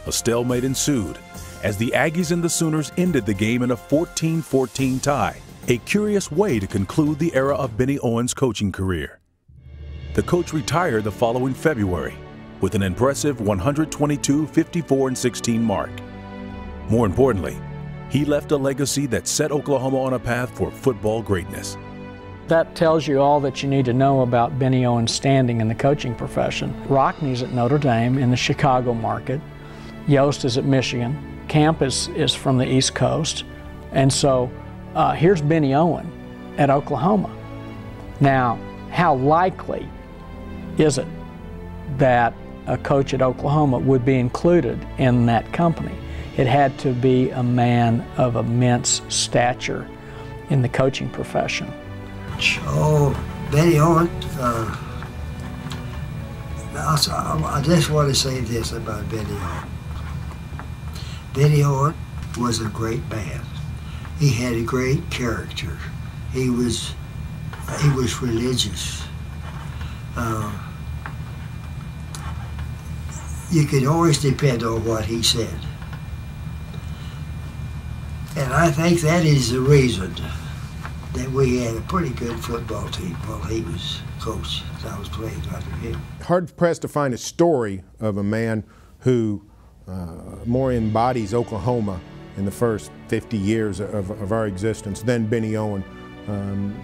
A stalemate ensued as the Aggies and the Sooners ended the game in a 14-14 tie, a curious way to conclude the era of Benny Owen's coaching career. The coach retired the following February, with an impressive 122, 54, and 16 mark. More importantly, he left a legacy that set Oklahoma on a path for football greatness. That tells you all that you need to know about Benny Owen's standing in the coaching profession. Rockney's at Notre Dame in the Chicago market. Yost is at Michigan. Camp is from the East Coast. And so here's Benny Owen at Oklahoma. Now, how likely is it that a coach at Oklahoma would be included in that company? It had to be a man of immense stature in the coaching profession. Oh, Benny Owen, I just want to say this about Benny Owen. Benny Owen was a great man. He had a great character. He was religious. You could always depend on what he said. And I think that is the reason that we had a pretty good football team while he was coach, as I was playing under him. Hard pressed to find a story of a man who more embodies Oklahoma in the first 50 years of our existence than Benny Owen.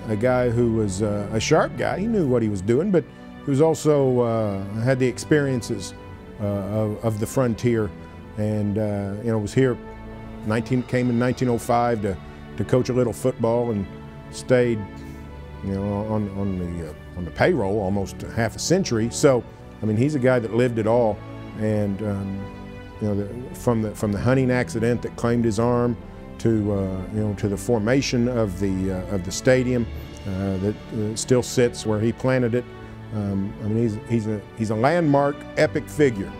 A guy who was a sharp guy. He knew what he was doing, but he was also had the experiences of the frontier, and was here. Came in 1905 to coach a little football, and stayed, on the payroll almost half a century. So, I mean, he's a guy that lived it all, and from the hunting accident that claimed his arm to to the formation of the stadium that still sits where he planted it. I mean, he's a landmark, epic figure,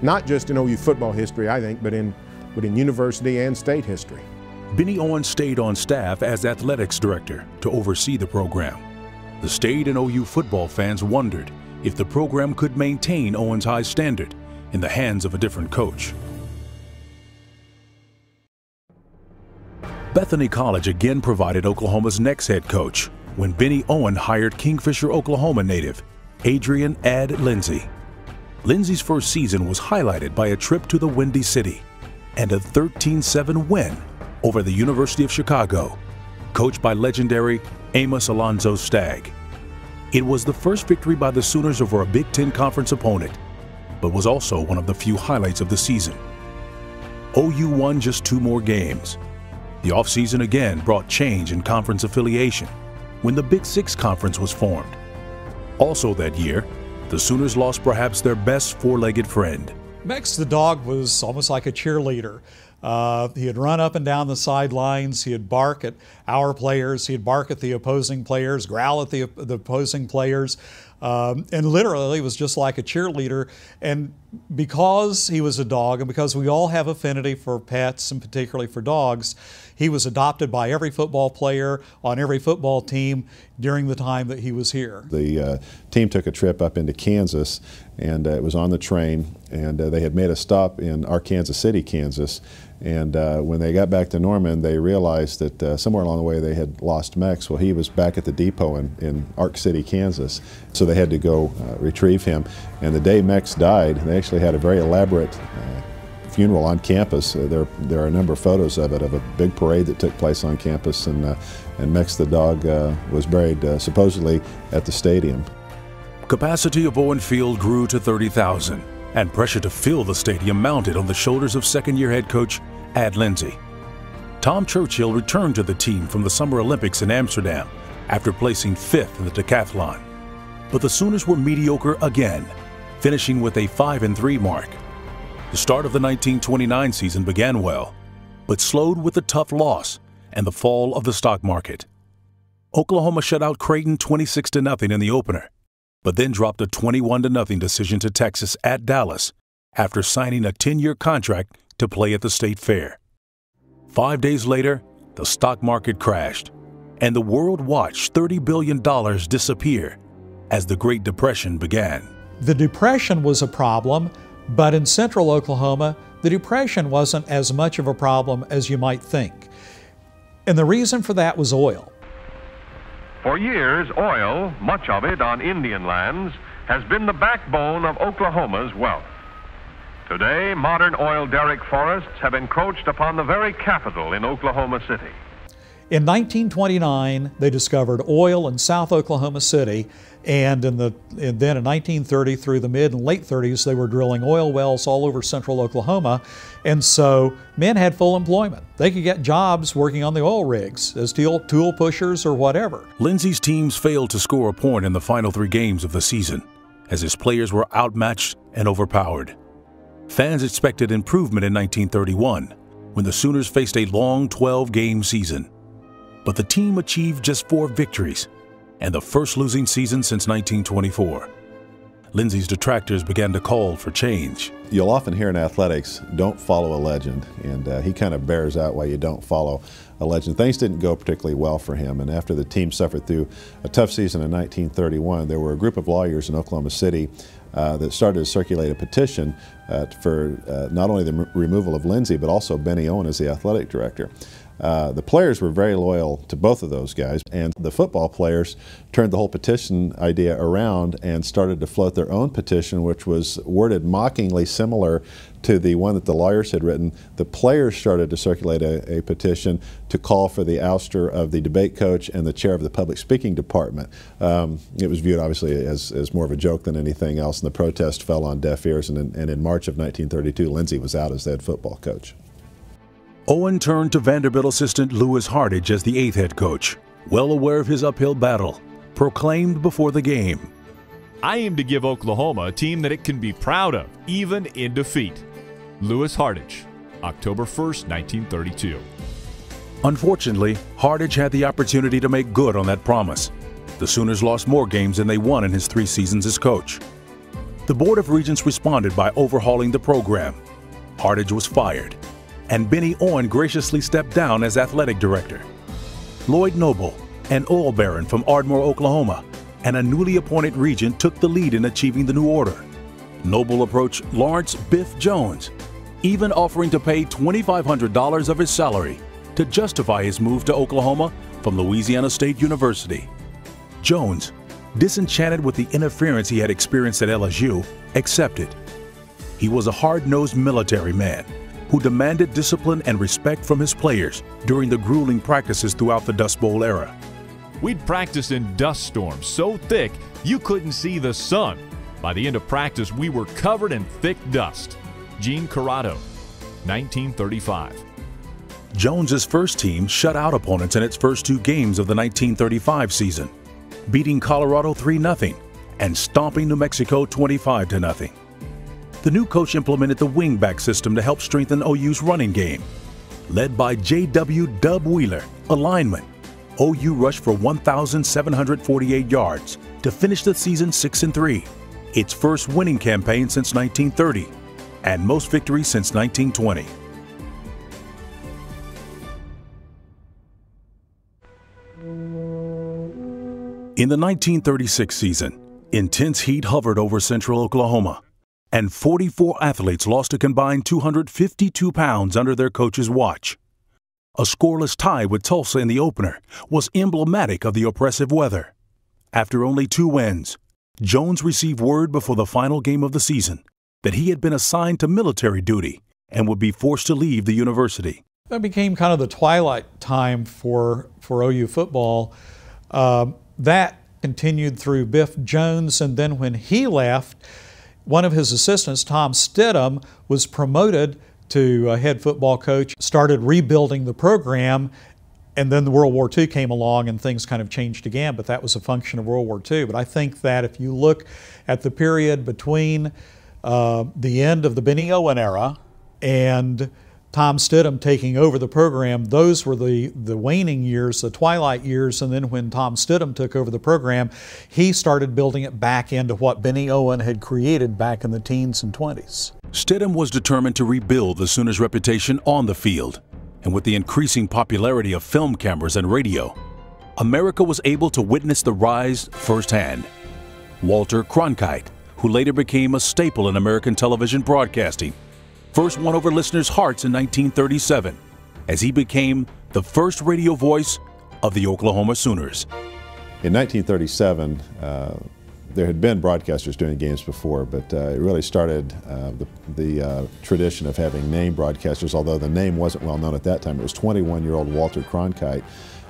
not just in OU football history, I think, but in university and state history. Benny Owen stayed on staff as athletics director to oversee the program. The state and OU football fans wondered if the program could maintain Owen's high standard in the hands of a different coach. Bethany College again provided Oklahoma's next head coach when Benny Owen hired Kingfisher, Oklahoma native Adrian "Ad" Lindsey. Lindsey's first season was highlighted by a trip to the Windy City and a 13-7 win over the University of Chicago, coached by legendary Amos Alonzo Stagg. It was the first victory by the Sooners over a Big Ten Conference opponent, but was also one of the few highlights of the season. OU won just 2 more games. The offseason again brought change in conference affiliation when the Big Six Conference was formed. Also that year, the Sooners lost perhaps their best four-legged friend. Mex the dog was almost like a cheerleader. He'd run up and down the sidelines. He'd bark at our players. He'd bark at the opposing players, growl at the opposing players. And literally, he was just like a cheerleader. And because he was a dog, and because we all have affinity for pets, and particularly for dogs, he was adopted by every football player on every football team during the time that he was here. The team took a trip up into Kansas, and it was on the train, and they had made a stop in Arkansas City, Kansas. And when they got back to Norman, they realized that somewhere along the way they had lost Mex. Well, he was back at the depot in Ark City, Kansas. So they had to go retrieve him. And the day Mex died, they actually had a very elaborate funeral on campus. There are a number of photos of it, of a big parade that took place on campus. And Mex the dog was buried supposedly at the stadium. Capacity of Owen Field grew to 30,000, and pressure to fill the stadium mounted on the shoulders of second-year head coach Ad Lindsey. Tom Churchill returned to the team from the Summer Olympics in Amsterdam after placing 5th in the decathlon. But the Sooners were mediocre again, finishing with a 5-3 mark. The start of the 1929 season began well, but slowed with a tough loss and the fall of the stock market. Oklahoma shut out Creighton 26-0 in the opener, but then dropped a 21-0 decision to Texas at Dallas after signing a 10-year contract to play at the State Fair. 5 days later, the stock market crashed, and the world watched $30 billion disappear as the Great Depression began. The Depression was a problem, but in central Oklahoma, the Depression wasn't as much of a problem as you might think. And the reason for that was oil. For years, oil, much of it on Indian lands, has been the backbone of Oklahoma's wealth. Today, modern oil derrick forests have encroached upon the very capital in Oklahoma City. In 1929, they discovered oil in South Oklahoma City, and then in 1930 through the mid and late 30s, they were drilling oil wells all over central Oklahoma, and so men had full employment. They could get jobs working on the oil rigs as tool pushers or whatever. Lindsey's teams failed to score a point in the final 3 games of the season, as his players were outmatched and overpowered. Fans expected improvement in 1931, when the Sooners faced a long 12-game season. But the team achieved just 4 victories, and the first losing season since 1924. Lindsey's detractors began to call for change. You'll often hear in athletics, don't follow a legend, and he kind of bears out why you don't follow a legend. Things didn't go particularly well for him, and after the team suffered through a tough season in 1931, there were a group of lawyers in Oklahoma City that started to circulate a petition for not only the removal of Lindsey, but also Benny Owen as the athletic director. The players were very loyal to both of those guys, and the football players turned the whole petition idea around and started to float their own petition, which was worded mockingly similar to the one that the lawyers had written. The players started to circulate a petition to call for the ouster of the debate coach and the chair of the public speaking department. It was viewed obviously as more of a joke than anything else, and the protest fell on deaf ears, and in March of 1932, Lindsey was out as the head football coach. Owen turned to Vanderbilt assistant Lewis Hardage as the 8th head coach, well aware of his uphill battle, proclaimed before the game, "I aim to give Oklahoma a team that it can be proud of, even in defeat." Lewis Hardage, October 1st, 1932. Unfortunately, Hardage had the opportunity to make good on that promise. The Sooners lost more games than they won in his 3 seasons as coach. The Board of Regents responded by overhauling the program. Hardage was fired, and Benny Owen graciously stepped down as athletic director. Lloyd Noble, an oil baron from Ardmore, Oklahoma, and a newly appointed regent, took the lead in achieving the new order. Noble approached Lawrence "Biff" Jones, even offering to pay $2,500 of his salary to justify his move to Oklahoma from Louisiana State University. Jones, disenchanted with the interference he had experienced at LSU, accepted. He was a hard-nosed military man who demanded discipline and respect from his players during the grueling practices throughout the Dust Bowl era. "We'd practice in dust storms so thick you couldn't see the sun. By the end of practice, we were covered in thick dust." Gene Corrado, 1935. Jones's first team shut out opponents in its first 2 games of the 1935 season, beating Colorado 3-0 and stomping New Mexico 25-0. The new coach implemented the wingback system to help strengthen OU's running game. Led by J.W. Dub Wheeler, a lineman, OU rushed for 1,748 yards to finish the season 6-3, its first winning campaign since 1930, and most victories since 1920. In the 1936 season, intense heat hovered over central Oklahoma, and 44 athletes lost a combined 252 pounds under their coach's watch. A scoreless tie with Tulsa in the opener was emblematic of the oppressive weather. After only 2 wins, Jones received word before the final game of the season that he had been assigned to military duty and would be forced to leave the university. That became kind of the twilight time for OU football. That continued through Biff Jones, and then when he left, one of his assistants, Tom Stidham, was promoted to head football coach, started rebuilding the program, and then the World War II came along and things kind of changed again, but that was a function of World War II. But I think that if you look at the period between the end of the Benny Owen era and Tom Stidham taking over the program, those were the waning years, the twilight years, and then when Tom Stidham took over the program, he started building it back into what Benny Owen had created back in the teens and 20s. Stidham was determined to rebuild the Sooners' reputation on the field, and with the increasing popularity of film cameras and radio, America was able to witness the rise firsthand. Walter Cronkite, who later became a staple in American television broadcasting, first won over listeners' hearts in 1937 as he became the first radio voice of the Oklahoma Sooners. In 1937, there had been broadcasters doing games before, but it really started the tradition of having name broadcasters, although the name wasn't well known at that time. It was 21-year-old Walter Cronkite,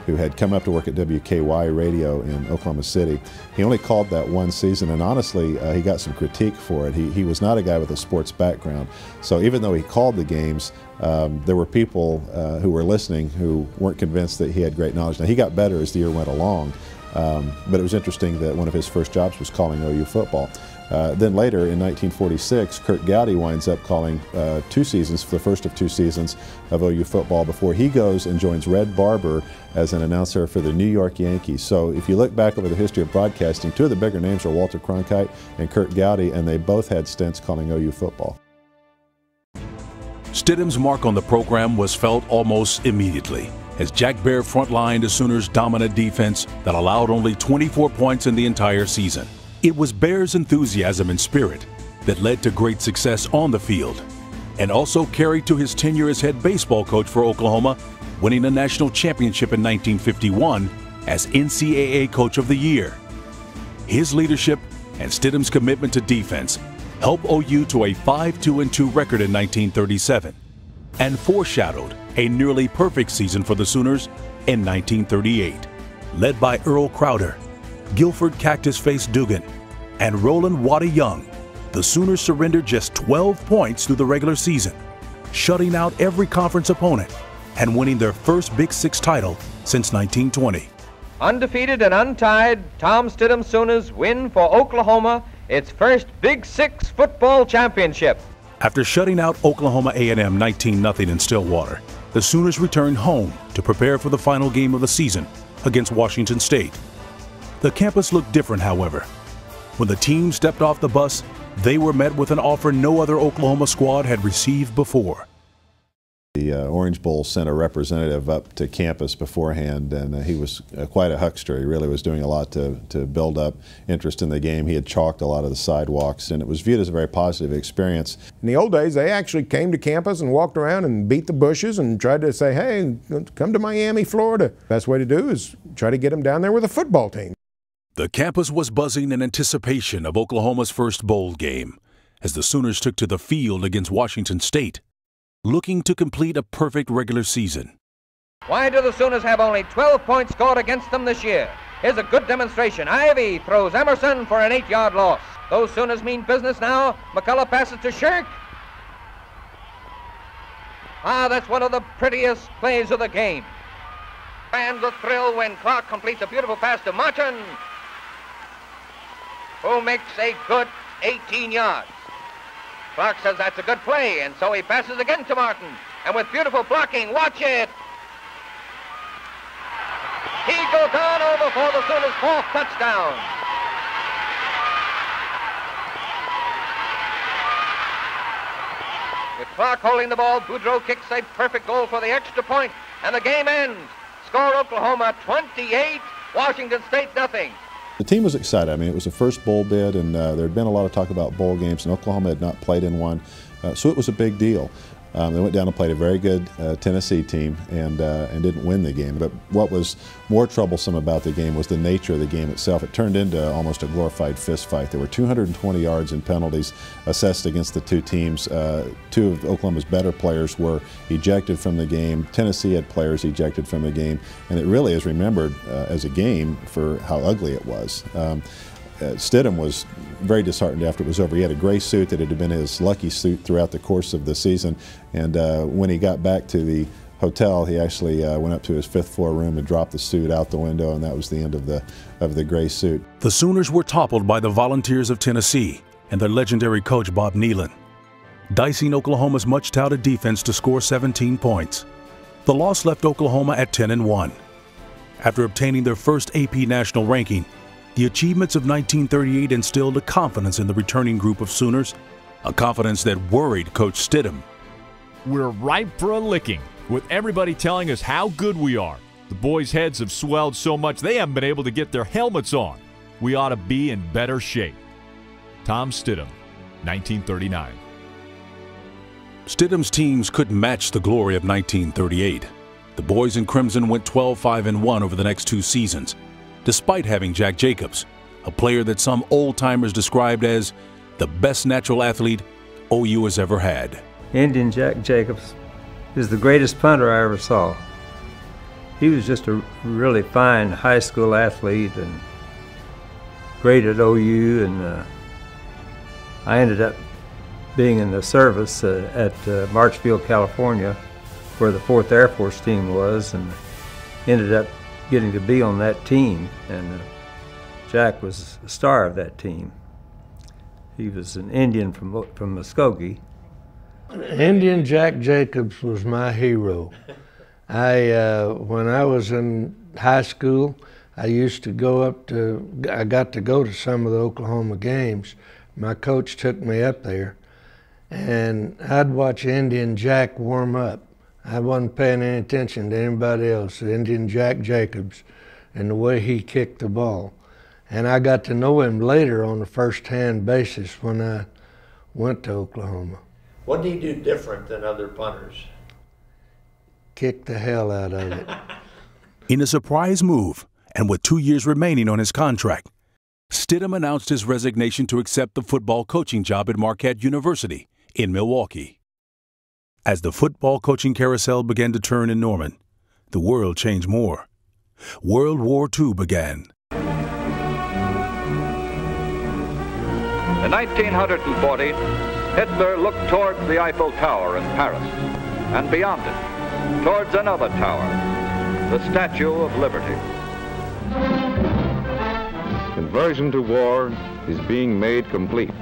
who had come up to work at WKY Radio in Oklahoma City. He only called that one season, and honestly, he got some critique for it. He was not a guy with a sports background, so even though he called the games, there were people who were listening who weren't convinced that he had great knowledge. Now, he got better as the year went along, but it was interesting that one of his first jobs was calling OU football. Then later in 1946, Kurt Gowdy winds up calling 2 seasons, the first of 2 seasons of OU football, before he goes and joins Red Barber as an announcer for the New York Yankees. So if you look back over the history of broadcasting, 2 of the bigger names are Walter Cronkite and Kurt Gowdy, and they both had stints calling OU football. Stidham's mark on the program was felt almost immediately, as Jack Bear frontlined the Sooners' dominant defense that allowed only 24 points in the entire season. It was Bear's enthusiasm and spirit that led to great success on the field, and also carried to his tenure as head baseball coach for Oklahoma, winning a national championship in 1951 as NCAA Coach of the Year. His leadership and Stidham's commitment to defense helped OU to a 5-2-2 record in 1937, and foreshadowed a nearly perfect season for the Sooners in 1938. Led by Earl Crowder, Guilford Cactus Face Dugan, and Roland Waddy Young, the Sooners surrendered just 12 points through the regular season, shutting out every conference opponent and winning their first Big Six title since 1920. Undefeated and untied, Tom Stidham Sooners win for Oklahoma its first Big Six football championship. After shutting out Oklahoma A&M 19-0 in Stillwater, the Sooners returned home to prepare for the final game of the season against Washington State. The campus looked different, however. When the team stepped off the bus, they were met with an offer no other Oklahoma squad had received before. The Orange Bowl sent a representative up to campus beforehand, and he was quite a huckster. He really was doing a lot to build up interest in the game. He had chalked a lot of the sidewalks, and it was viewed as a very positive experience. In the old days, they actually came to campus and walked around and beat the bushes and tried to say, hey, come to Miami, Florida. Best way to do is try to get them down there with a football team. The campus was buzzing in anticipation of Oklahoma's first bowl game as the Sooners took to the field against Washington State, looking to complete a perfect regular season. Why do the Sooners have only 12 points scored against them this year? Here's a good demonstration. Ivy throws Emerson for an 8-yard loss. Those Sooners mean business now. McCullough passes to Shirk. That's one of the prettiest plays of the game. Fans will thrill when Clark completes a beautiful pass to Martin, who makes a good 18 yards. Clark says that's a good play, and so he passes again to Martin. And with beautiful blocking, watch it. He goes on over for the Sooners' 4th touchdown. With Clark holding the ball, Boudreau kicks a perfect goal for the extra point, and the game ends. Score Oklahoma 28, Washington State nothing. The team was excited. I mean, it was the first bowl bid, and there had been a lot of talk about bowl games, and Oklahoma had not played in one, so it was a big deal. They went down and played a very good Tennessee team and didn't win the game. But what was more troublesome about the game was the nature of the game itself. It turned into almost a glorified fist fight. There were 220 yards in penalties assessed against the two teams. 2 of Oklahoma's better players were ejected from the game. Tennessee had players ejected from the game, and it really is remembered as a game for how ugly it was. Stidham was very disheartened after it was over. He had a gray suit that had been his lucky suit throughout the course of the season, and when he got back to the hotel, he actually went up to his 5th floor room and dropped the suit out the window, and that was the end of the gray suit. The Sooners were toppled by the Volunteers of Tennessee and their legendary coach Bob Nealon, dicing Oklahoma's much-touted defense to score 17 points. The loss left Oklahoma at 10-1. After obtaining their first AP national ranking, the achievements of 1938 instilled a confidence in the returning group of Sooners, a confidence that worried Coach Stidham. We're ripe for a licking, with everybody telling us how good we are. The boys' heads have swelled so much they haven't been able to get their helmets on. We ought to be in better shape. Tom Stidham, 1939. Stidham's teams couldn't match the glory of 1938. The boys in crimson went 12-5-1 over the next 2 seasons, despite having Jack Jacobs, a player that some old-timers described as the best natural athlete OU has ever had. Indian Jack Jacobs is the greatest punter I ever saw. He was just a really fine high school athlete and great at OU, and I ended up being in the service at Marchfield, California, where the 4th Air Force team was, and ended up getting to be on that team, and Jack was the star of that team. He was an Indian from Muskogee. Indian Jack Jacobs was my hero. When I was in high school, I used to I got to go to some of the Oklahoma games. My coach took me up there, and I'd watch Indian Jack warm up. I wasn't paying any attention to anybody else, Indian Jack Jacobs, and the way he kicked the ball. And I got to know him later on a first-hand basis when I went to Oklahoma. What did he do different than other punters? Kick the hell out of it. In a surprise move, and with 2 years remaining on his contract, Stidham announced his resignation to accept the football coaching job at Marquette University in Milwaukee. As the football coaching carousel began to turn in Norman, the world changed more. World War II began. In 1940, Hitler looked towards the Eiffel Tower in Paris, and beyond it, towards another tower, the Statue of Liberty. Conversion to war is being made complete.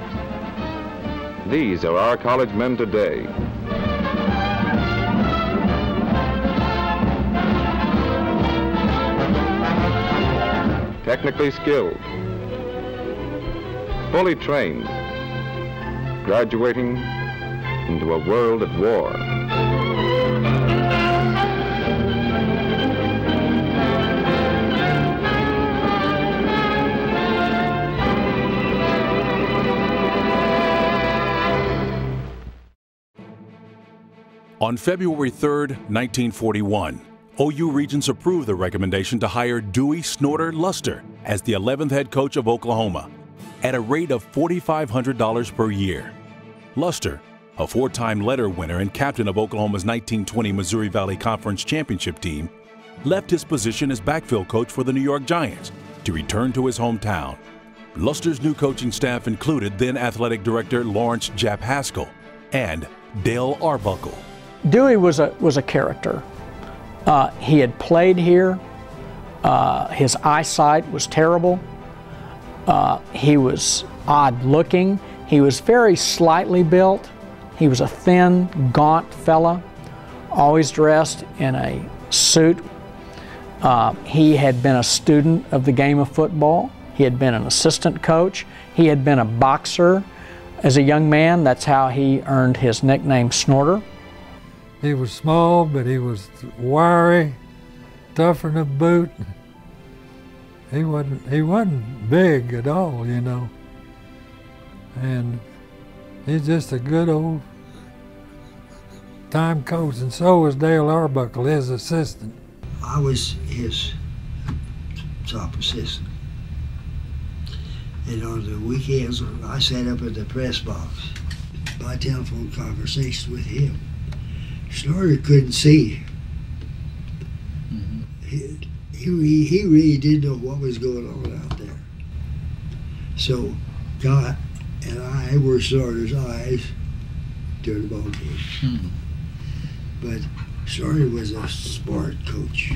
These are our college men today. Technically skilled, fully trained, graduating into a world at war. On February 3, 1941, OU Regents approved the recommendation to hire Dewey Snorter Luster as the 11th head coach of Oklahoma at a rate of $4,500 per year. Luster, a 4-time letter winner and captain of Oklahoma's 1920 Missouri Valley Conference championship team, left his position as backfield coach for the New York Giants to return to his hometown. Luster's new coaching staff included then athletic director Lawrence Jap Haskell and Dale Arbuckle. Dewey was a character. He had played here. His eyesight was terrible. He was odd looking. He was very slightly built. He was a thin, gaunt fella, always dressed in a suit. He had been a student of the game of football. He had been an assistant coach. He had been a boxer as a young man. That's how he earned his nickname Snorter. He was small, but he was wiry, tougher than a boot. He wasn't big at all, you know. And he's just a good old time coach, and so was Dale Arbuckle, his assistant. I was his top assistant. And on the weekends, I sat up at the press box. My telephone conversations with him. Snorter couldn't see. He really didn't know what was going on out there. So God and I were Snorter's eyes during the ball game. But Snorter was a smart coach.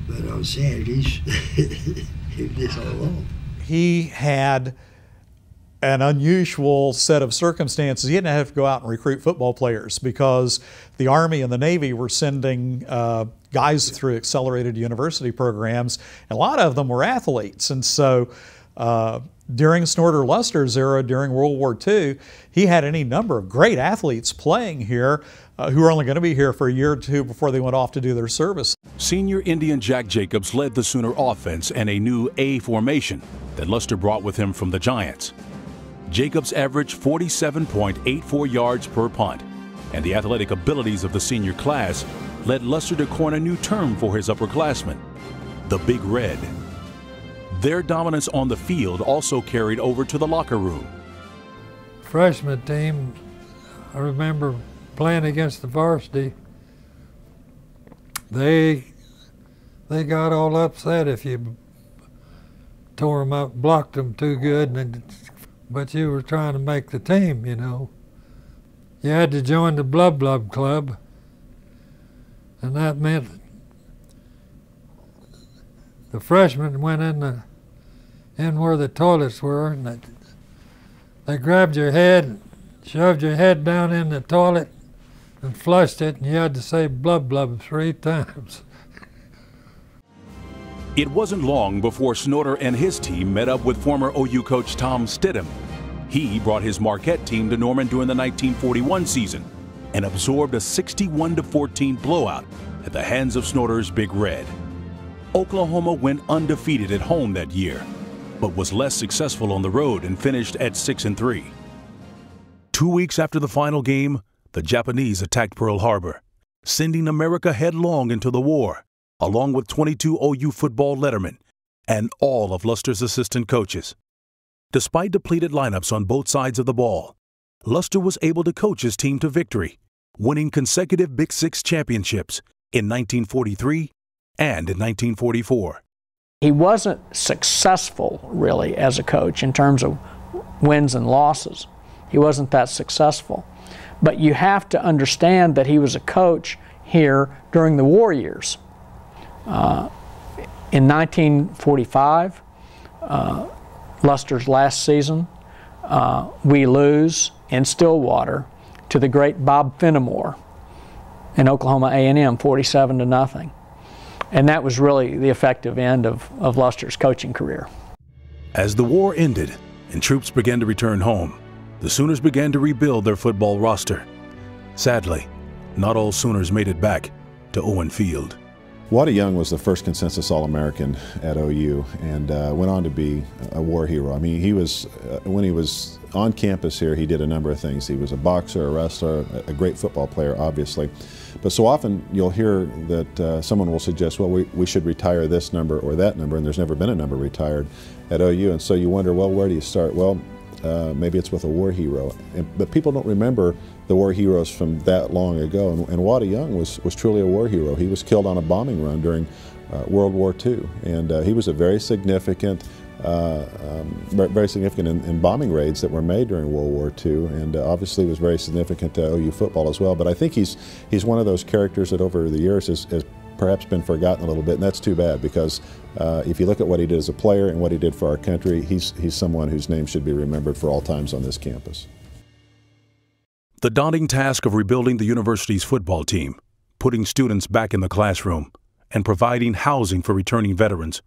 But on Saturdays, he was this all alone. He had an unusual set of circumstances. He didn't have to go out and recruit football players because the Army and the Navy were sending guys through accelerated university programs, and a lot of them were athletes. And so during Snorter Luster's era, during World War II, he had any number of great athletes playing here who were only going to be here for a year or two before they went off to do their service. Senior Indian Jack Jacobs led the Sooner offense and a new A formation that Luster brought with him from the Giants. Jacobs averaged 47.84 yards per punt, and the athletic abilities of the senior class led Luster to coin a new term for his upperclassmen, the Big Red. Their dominance on the field also carried over to the locker room. Freshman team, I remember playing against the varsity. They got all upset if you tore them up, blocked them too good, but you were trying to make the team, you know. You had to join the Blub Blub Club, and that meant the freshmen went in where the toilets were, and they grabbed your head, shoved your head down in the toilet, and flushed it, and you had to say blub blub 3 times. It wasn't long before Snorter and his team met up with former OU coach Tom Stidham. He brought his Marquette team to Norman during the 1941 season and absorbed a 61-14 blowout at the hands of Snorter's Big Red. Oklahoma went undefeated at home that year, but was less successful on the road and finished at 6-3. 2 weeks after the final game, the Japanese attacked Pearl Harbor, sending America headlong into the war, along with 22 OU football lettermen and all of Luster's assistant coaches. Despite depleted lineups on both sides of the ball, Luster was able to coach his team to victory, winning consecutive Big Six championships in 1943 and in 1944. He wasn't successful, really, as a coach in terms of wins and losses. He wasn't that successful. But you have to understand that he was a coach here during the war years. In 1945, Luster's last season, we lose in Stillwater to the great Bob Fenimore in Oklahoma A&M, 47-0. And that was really the effective end of Luster's coaching career. As the war ended and troops began to return home, the Sooners began to rebuild their football roster. Sadly, not all Sooners made it back to Owen Field. Waddy Young was the first consensus All-American at OU and went on to be a war hero. I mean, he was, when he was on campus here, he did a number of things. He was a boxer, a wrestler, a great football player, obviously. But so often you'll hear that someone will suggest, well, we should retire this number or that number, and there's never been a number retired at OU. And so you wonder, well, where do you start? Well, maybe it's with a war hero. But people don't remember the war heroes from that long ago. And Waddy Young was truly a war hero. He was killed on a bombing run during World War II. And he was a very significant in bombing raids that were made during World War II, and obviously was very significant to OU football as well. But I think he's one of those characters that over the years has perhaps been forgotten a little bit, and that's too bad, because if you look at what he did as a player and what he did for our country, he's someone whose name should be remembered for all times on this campus. The daunting task of rebuilding the university's football team, putting students back in the classroom, and providing housing for returning veterans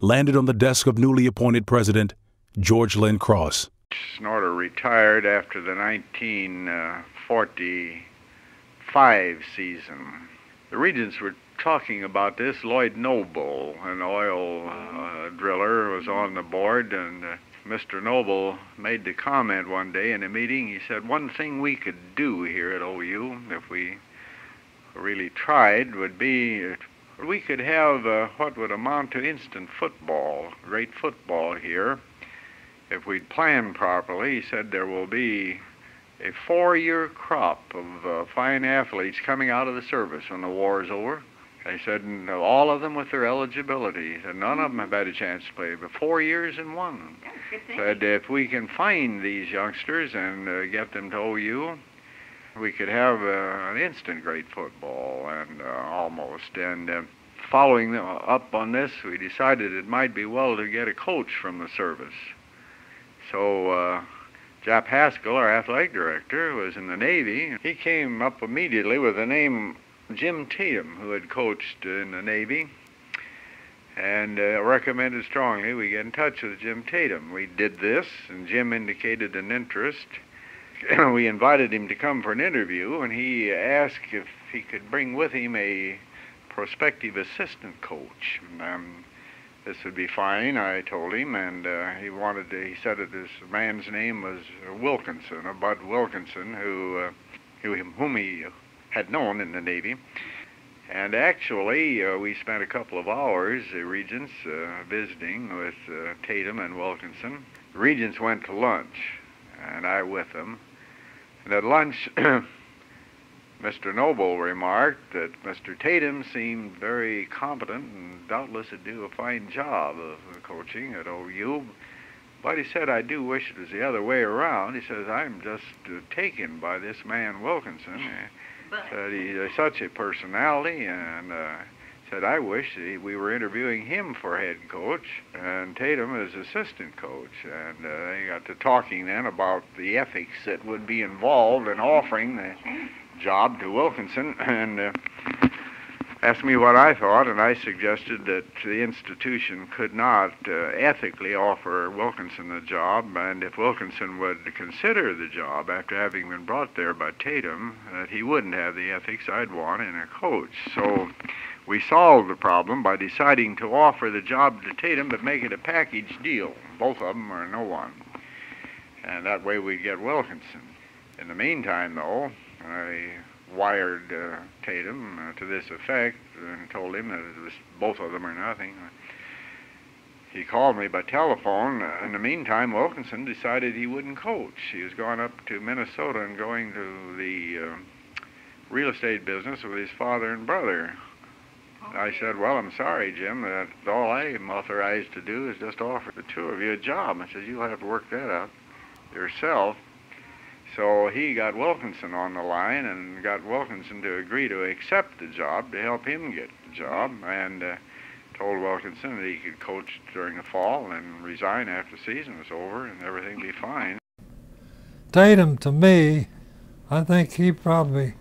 landed on the desk of newly appointed President George Lynn Cross. Snorter retired after the 1945 season. The Regents were talking about this. Lloyd Noble, an oil driller, was on the board, and Mr. Noble made the comment one day in a meeting. He said, one thing we could do here at OU, if we really tried, would be we could have what would amount to instant football, great football here. If we'd plan properly, he said there will be a 4-year crop of fine athletes coming out of the service when the war is over. They said all of them with their eligibility, and none of them have had a chance to play, but 4 years in one. Said if we can find these youngsters and get them to OU, we could have an instant great football, and almost. And following up on this, we decided it might be well to get a coach from the service. So Jap Haskell, our athletic director, was in the Navy. He came up immediately with the name Jim Tatum, who had coached in the Navy, and recommended strongly we get in touch with Jim Tatum. We did this, and Jim indicated an interest. We invited him to come for an interview, and he asked if he could bring with him a prospective assistant coach. This would be fine, I told him, and he said that this man's name was Wilkinson, Bud Wilkinson, whom he had known in the Navy. And actually, we spent a couple of hours, the Regents, visiting with Tatum and Wilkinson. The Regents went to lunch, and I with them. And at lunch, Mr. Noble remarked that Mr. Tatum seemed very competent and doubtless would do a fine job of coaching at OU. But he said, I do wish it was the other way around. He says, I'm just taken by this man Wilkinson. Said he's such a personality, and said, I wish we were interviewing him for head coach and Tatum as assistant coach. And they got to talking then about the ethics that would be involved in offering the job to Wilkinson, and asked me what I thought, and I suggested that the institution could not ethically offer Wilkinson the job, and if Wilkinson would consider the job after having been brought there by Tatum, that he wouldn't have the ethics I'd want in a coach. So we solved the problem by deciding to offer the job to Tatum but make it a package deal, both of them or no one. And that way we'd get Wilkinson. In the meantime, though, I wired Tatum to this effect and told him that it was both of them or nothing. He called me by telephone. In the meantime, Wilkinson decided he wouldn't coach. He was going up to Minnesota and going to the real estate business with his father and brother. I said, well, I'm sorry, Jim, that all I am authorized to do is just offer the two of you a job. I said, you'll have to work that out yourself. So he got Wilkinson on the line and got Wilkinson to agree to accept the job to help him get the job, and told Wilkinson that he could coach during the fall and resign after the season was over and everything be fine. Tatum, to me, I think he probably,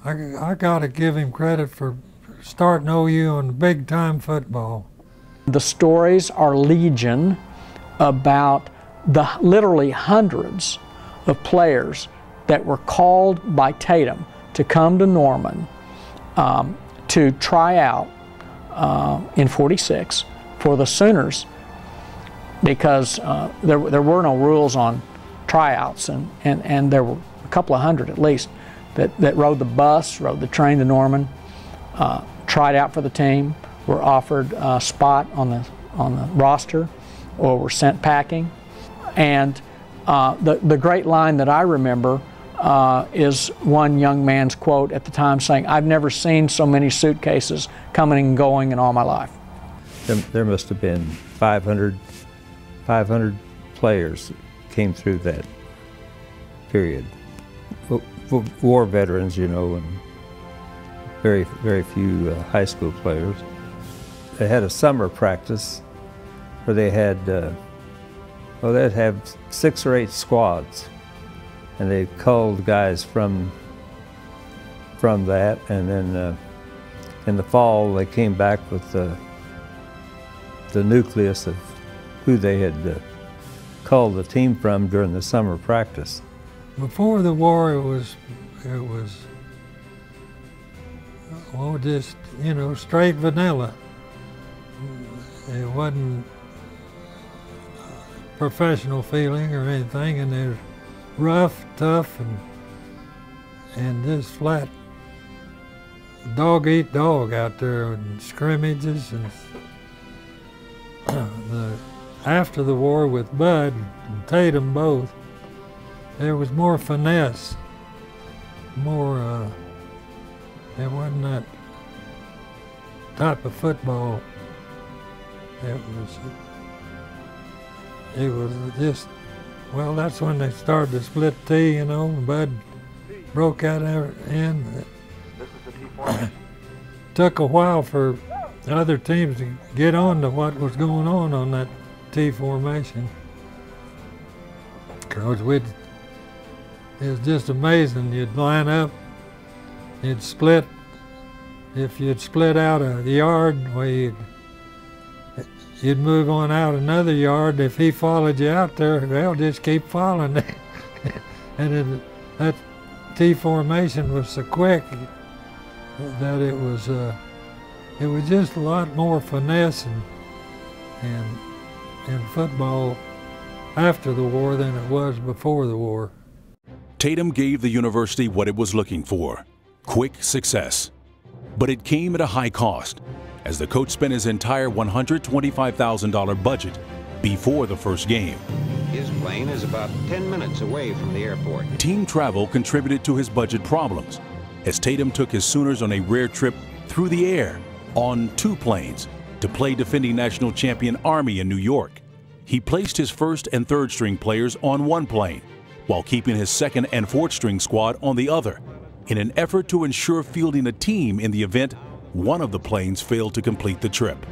I got to give him credit for starting OU on big-time football. The stories are legion about the literally hundreds of players that were called by Tatum to come to Norman to try out in '46 for the Sooners, because there were no rules on tryouts, and there were a couple of hundred at least that rode the bus, rode the train to Norman, tried out for the team, were offered a spot on the roster, or were sent packing. And the great line that I remember is one young man's quote at the time saying, I've never seen so many suitcases coming and going in all my life. There must have been 500 players came through that period. War veterans, you know, and very, very few high school players. They had a summer practice where they had well, they'd have 6 or 8 squads, and they culled guys from that, and then in the fall they came back with the nucleus of who they had culled the team from during the summer practice. Before the war, it was well, just, you know, straight vanilla. It wasn't professional feeling or anything, and they're rough, tough, and just flat dog eat dog out there in scrimmages. And after the war with Bud and Tatum both, there was more finesse, more, it wasn't that type of football. It was just, well, that's when they started to split T, you know, and Bud broke out and took a while for other teams to get on to what was going on that T formation. Because it was just amazing. You'd line up, you'd split. If you'd split out a yard, well, you'd move on out another yard. If he followed you out there, well, just keep following. And that T formation was so quick that it was just a lot more finesse in football after the war than it was before the war. Tatum gave the university what it was looking for: quick success. But it came at a high cost, as the coach spent his entire $125,000 budget before the first game. His plane is about 10 minutes away from the airport. Team travel contributed to his budget problems, as Tatum took his Sooners on a rare trip through the air on 2 planes to play defending national champion Army in New York. He placed his first and third string players on 1 plane, while keeping his second and fourth string squad on the other, in an effort to ensure fielding a team in the event one of the planes failed to complete the trip.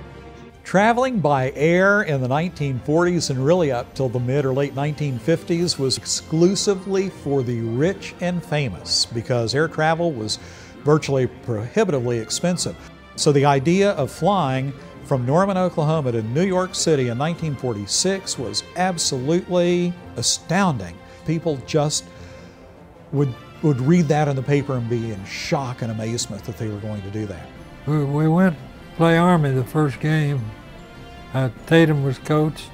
Traveling by air in the 1940s and really up till the mid or late 1950s was exclusively for the rich and famous, because air travel was virtually prohibitively expensive. So the idea of flying from Norman, Oklahoma to New York City in 1946 was absolutely astounding. People just would read that in the paper and be in shock and amazement that they were going to do that. We went to play Army the first game. Tatum was coach.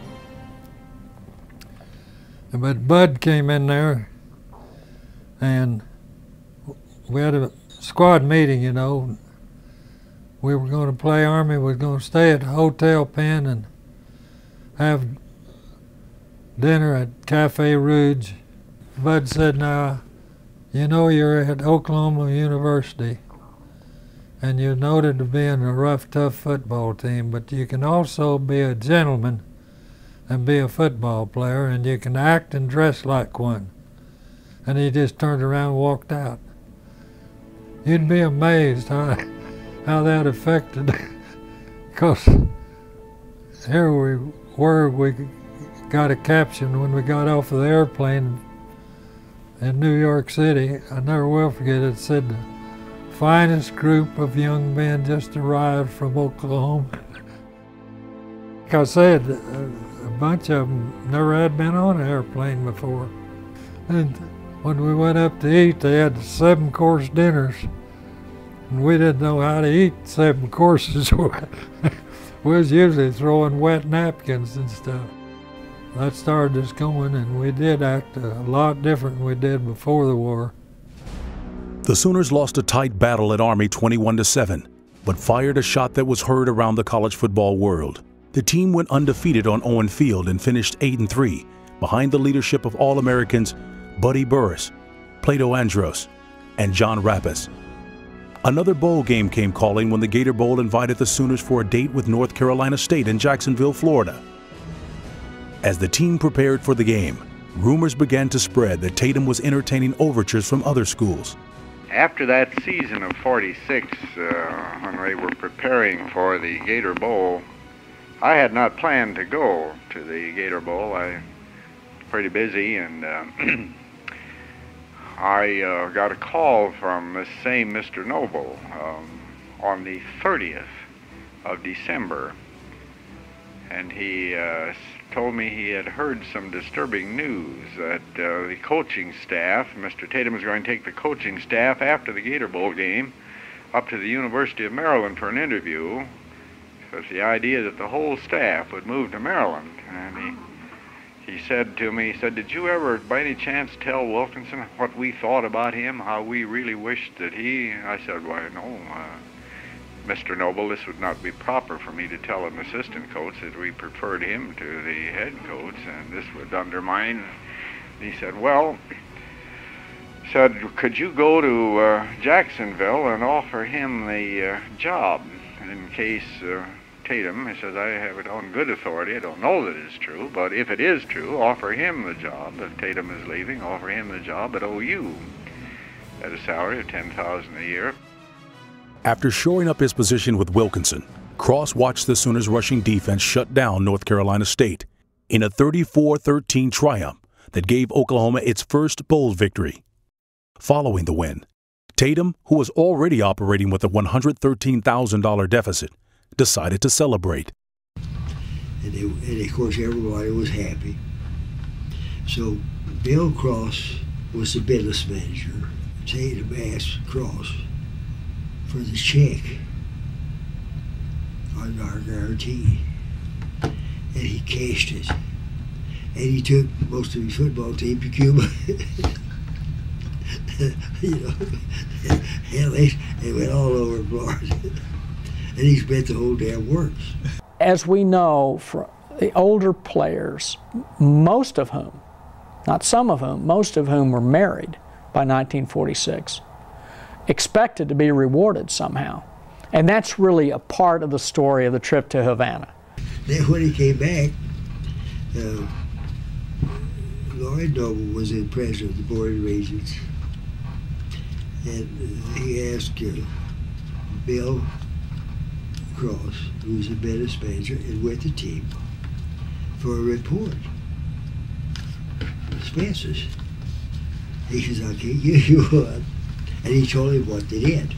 But Bud came in there, and we had a squad meeting, you know. We were going to play Army. We were going to stay at the hotel pen and have dinner at Cafe Rouge. Bud said, "Now, you know you're at Oklahoma University, and you're noted to being a rough, tough football team, but you can also be a gentleman and be a football player, and you can act and dress like one." And he just turned around and walked out. You'd be amazed how that affected, because here we got a caption when we got off of the airplane in New York City. I never will forget it. It said, "The finest group of young men just arrived from Oklahoma." Like I said, a bunch of them never had been on an airplane before. And when we went up to eat, they had 7-course dinners. And we didn't know how to eat 7 courses. We was usually throwing wet napkins and stuff. That started us going, and we did act a lot different than we did before the war. The Sooners lost a tight battle at Army 21-7, but fired a shot that was heard around the college football world. The team went undefeated on Owen Field and finished 8-3, behind the leadership of All-Americans Buddy Burris, Plato Andros, and John Rappes. Another bowl game came calling when the Gator Bowl invited the Sooners for a date with North Carolina State in Jacksonville, Florida. As the team prepared for the game, rumors began to spread that Tatum was entertaining overtures from other schools. After that season of '46, when we were preparing for the Gator Bowl, I had not planned to go to the Gator Bowl. I was pretty busy, and I got a call from this same Mr. Noble on the 30th of December, and he told me he had heard some disturbing news that the coaching staff, Mr. Tatum was going to take the coaching staff after the Gator Bowl game up to the University of Maryland for an interview. So it's the idea that the whole staff would move to Maryland. And he said to me, he said, "Did you ever by any chance tell Wilkinson what we thought about him, how we really wished that he..." I said, "Why, no, Mr. Noble, this would not be proper for me to tell an assistant coach that we preferred him to the head coach, and this would undermine..." And he said, "Well," said, "could you go to Jacksonville and offer him the job in case Tatum," he says, "I have it on good authority, I don't know that it's true, but if it is true, offer him the job. If Tatum is leaving, offer him the job at OU at a salary of $10,000 a year." After shoring up his position with Wilkinson, Cross watched the Sooners' rushing defense shut down North Carolina State in a 34-13 triumph that gave Oklahoma its first bowl victory. Following the win, Tatum, who was already operating with a $113,000 deficit, decided to celebrate. And of course everybody was happy. So Bill Cross was the business manager. Tatum asked Cross for the check on our guarantee, and he cashed it. And he took most of his football team to Cuba. You know, hell, they went all over Florida. And he spent the whole damn works. As we know, for the older players, most of whom, not some of whom, most of whom were married by 1946, expected to be rewarded somehow. And that's really a part of the story of the trip to Havana. Then when he came back, Lloyd Noble was in president of the Board of Regents, and he asked Bill Cross, who was a business manager and with the team, for a report. Expenses. He says, I can't give you one. And he told him what they did.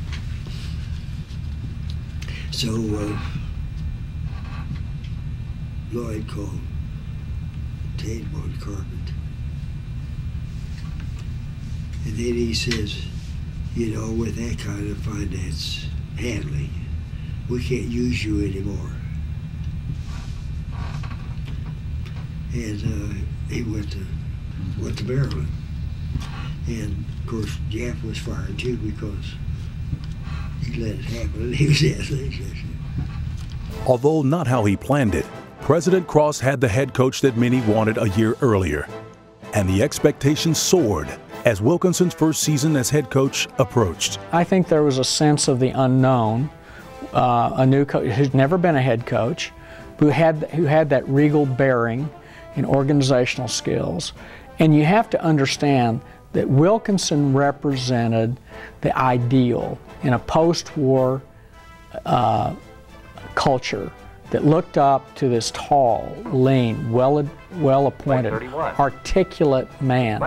So Lloyd called Tainborn Carpet. And then he says, you know, with that kind of finance handling, we can't use you anymore. And he went to Maryland. And of course, Jeff was fired too because he let it happen and he was asking. Although not how he planned it, President Cross had the head coach that many wanted a year earlier. And the expectations soared as Wilkinson's first season as head coach approached. I think there was a sense of the unknown. A new coach who's never been a head coach, who had that regal bearing and organizational skills. And you have to understand that Wilkinson represented the ideal in a post-war culture that looked up to this tall, lean, well-appointed, articulate man.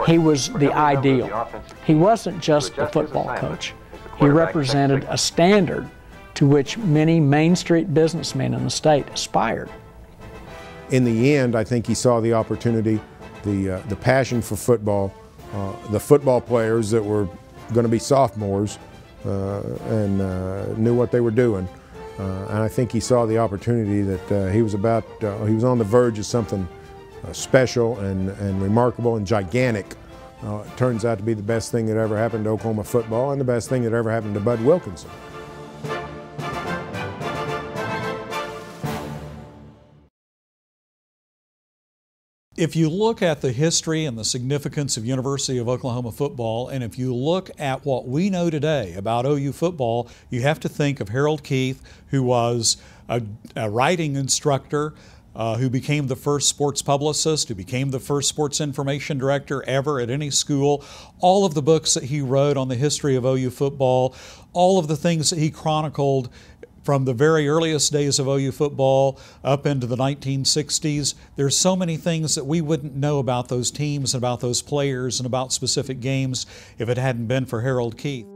He was the ideal. He wasn't just a football coach. He represented a standard to which many Main Street businessmen in the state aspired. In the end, I think he saw the opportunity, the passion for football, the football players that were going to be sophomores and knew what they were doing. And I think he saw the opportunity that he was on the verge of something special and remarkable and gigantic. It turns out to be the best thing that ever happened to Oklahoma football and the best thing that ever happened to Bud Wilkinson. If you look at the history and the significance of University of Oklahoma football, and if you look at what we know today about OU football, you have to think of Harold Keith, who was a writing instructor, who became the first sports publicist, who became the first sports information director ever at any school. All of the books that he wrote on the history of OU football, all of the things that he chronicled from the very earliest days of OU football up into the 1960s. There's so many things that we wouldn't know about those teams and about those players and about specific games if it hadn't been for Harold Keith.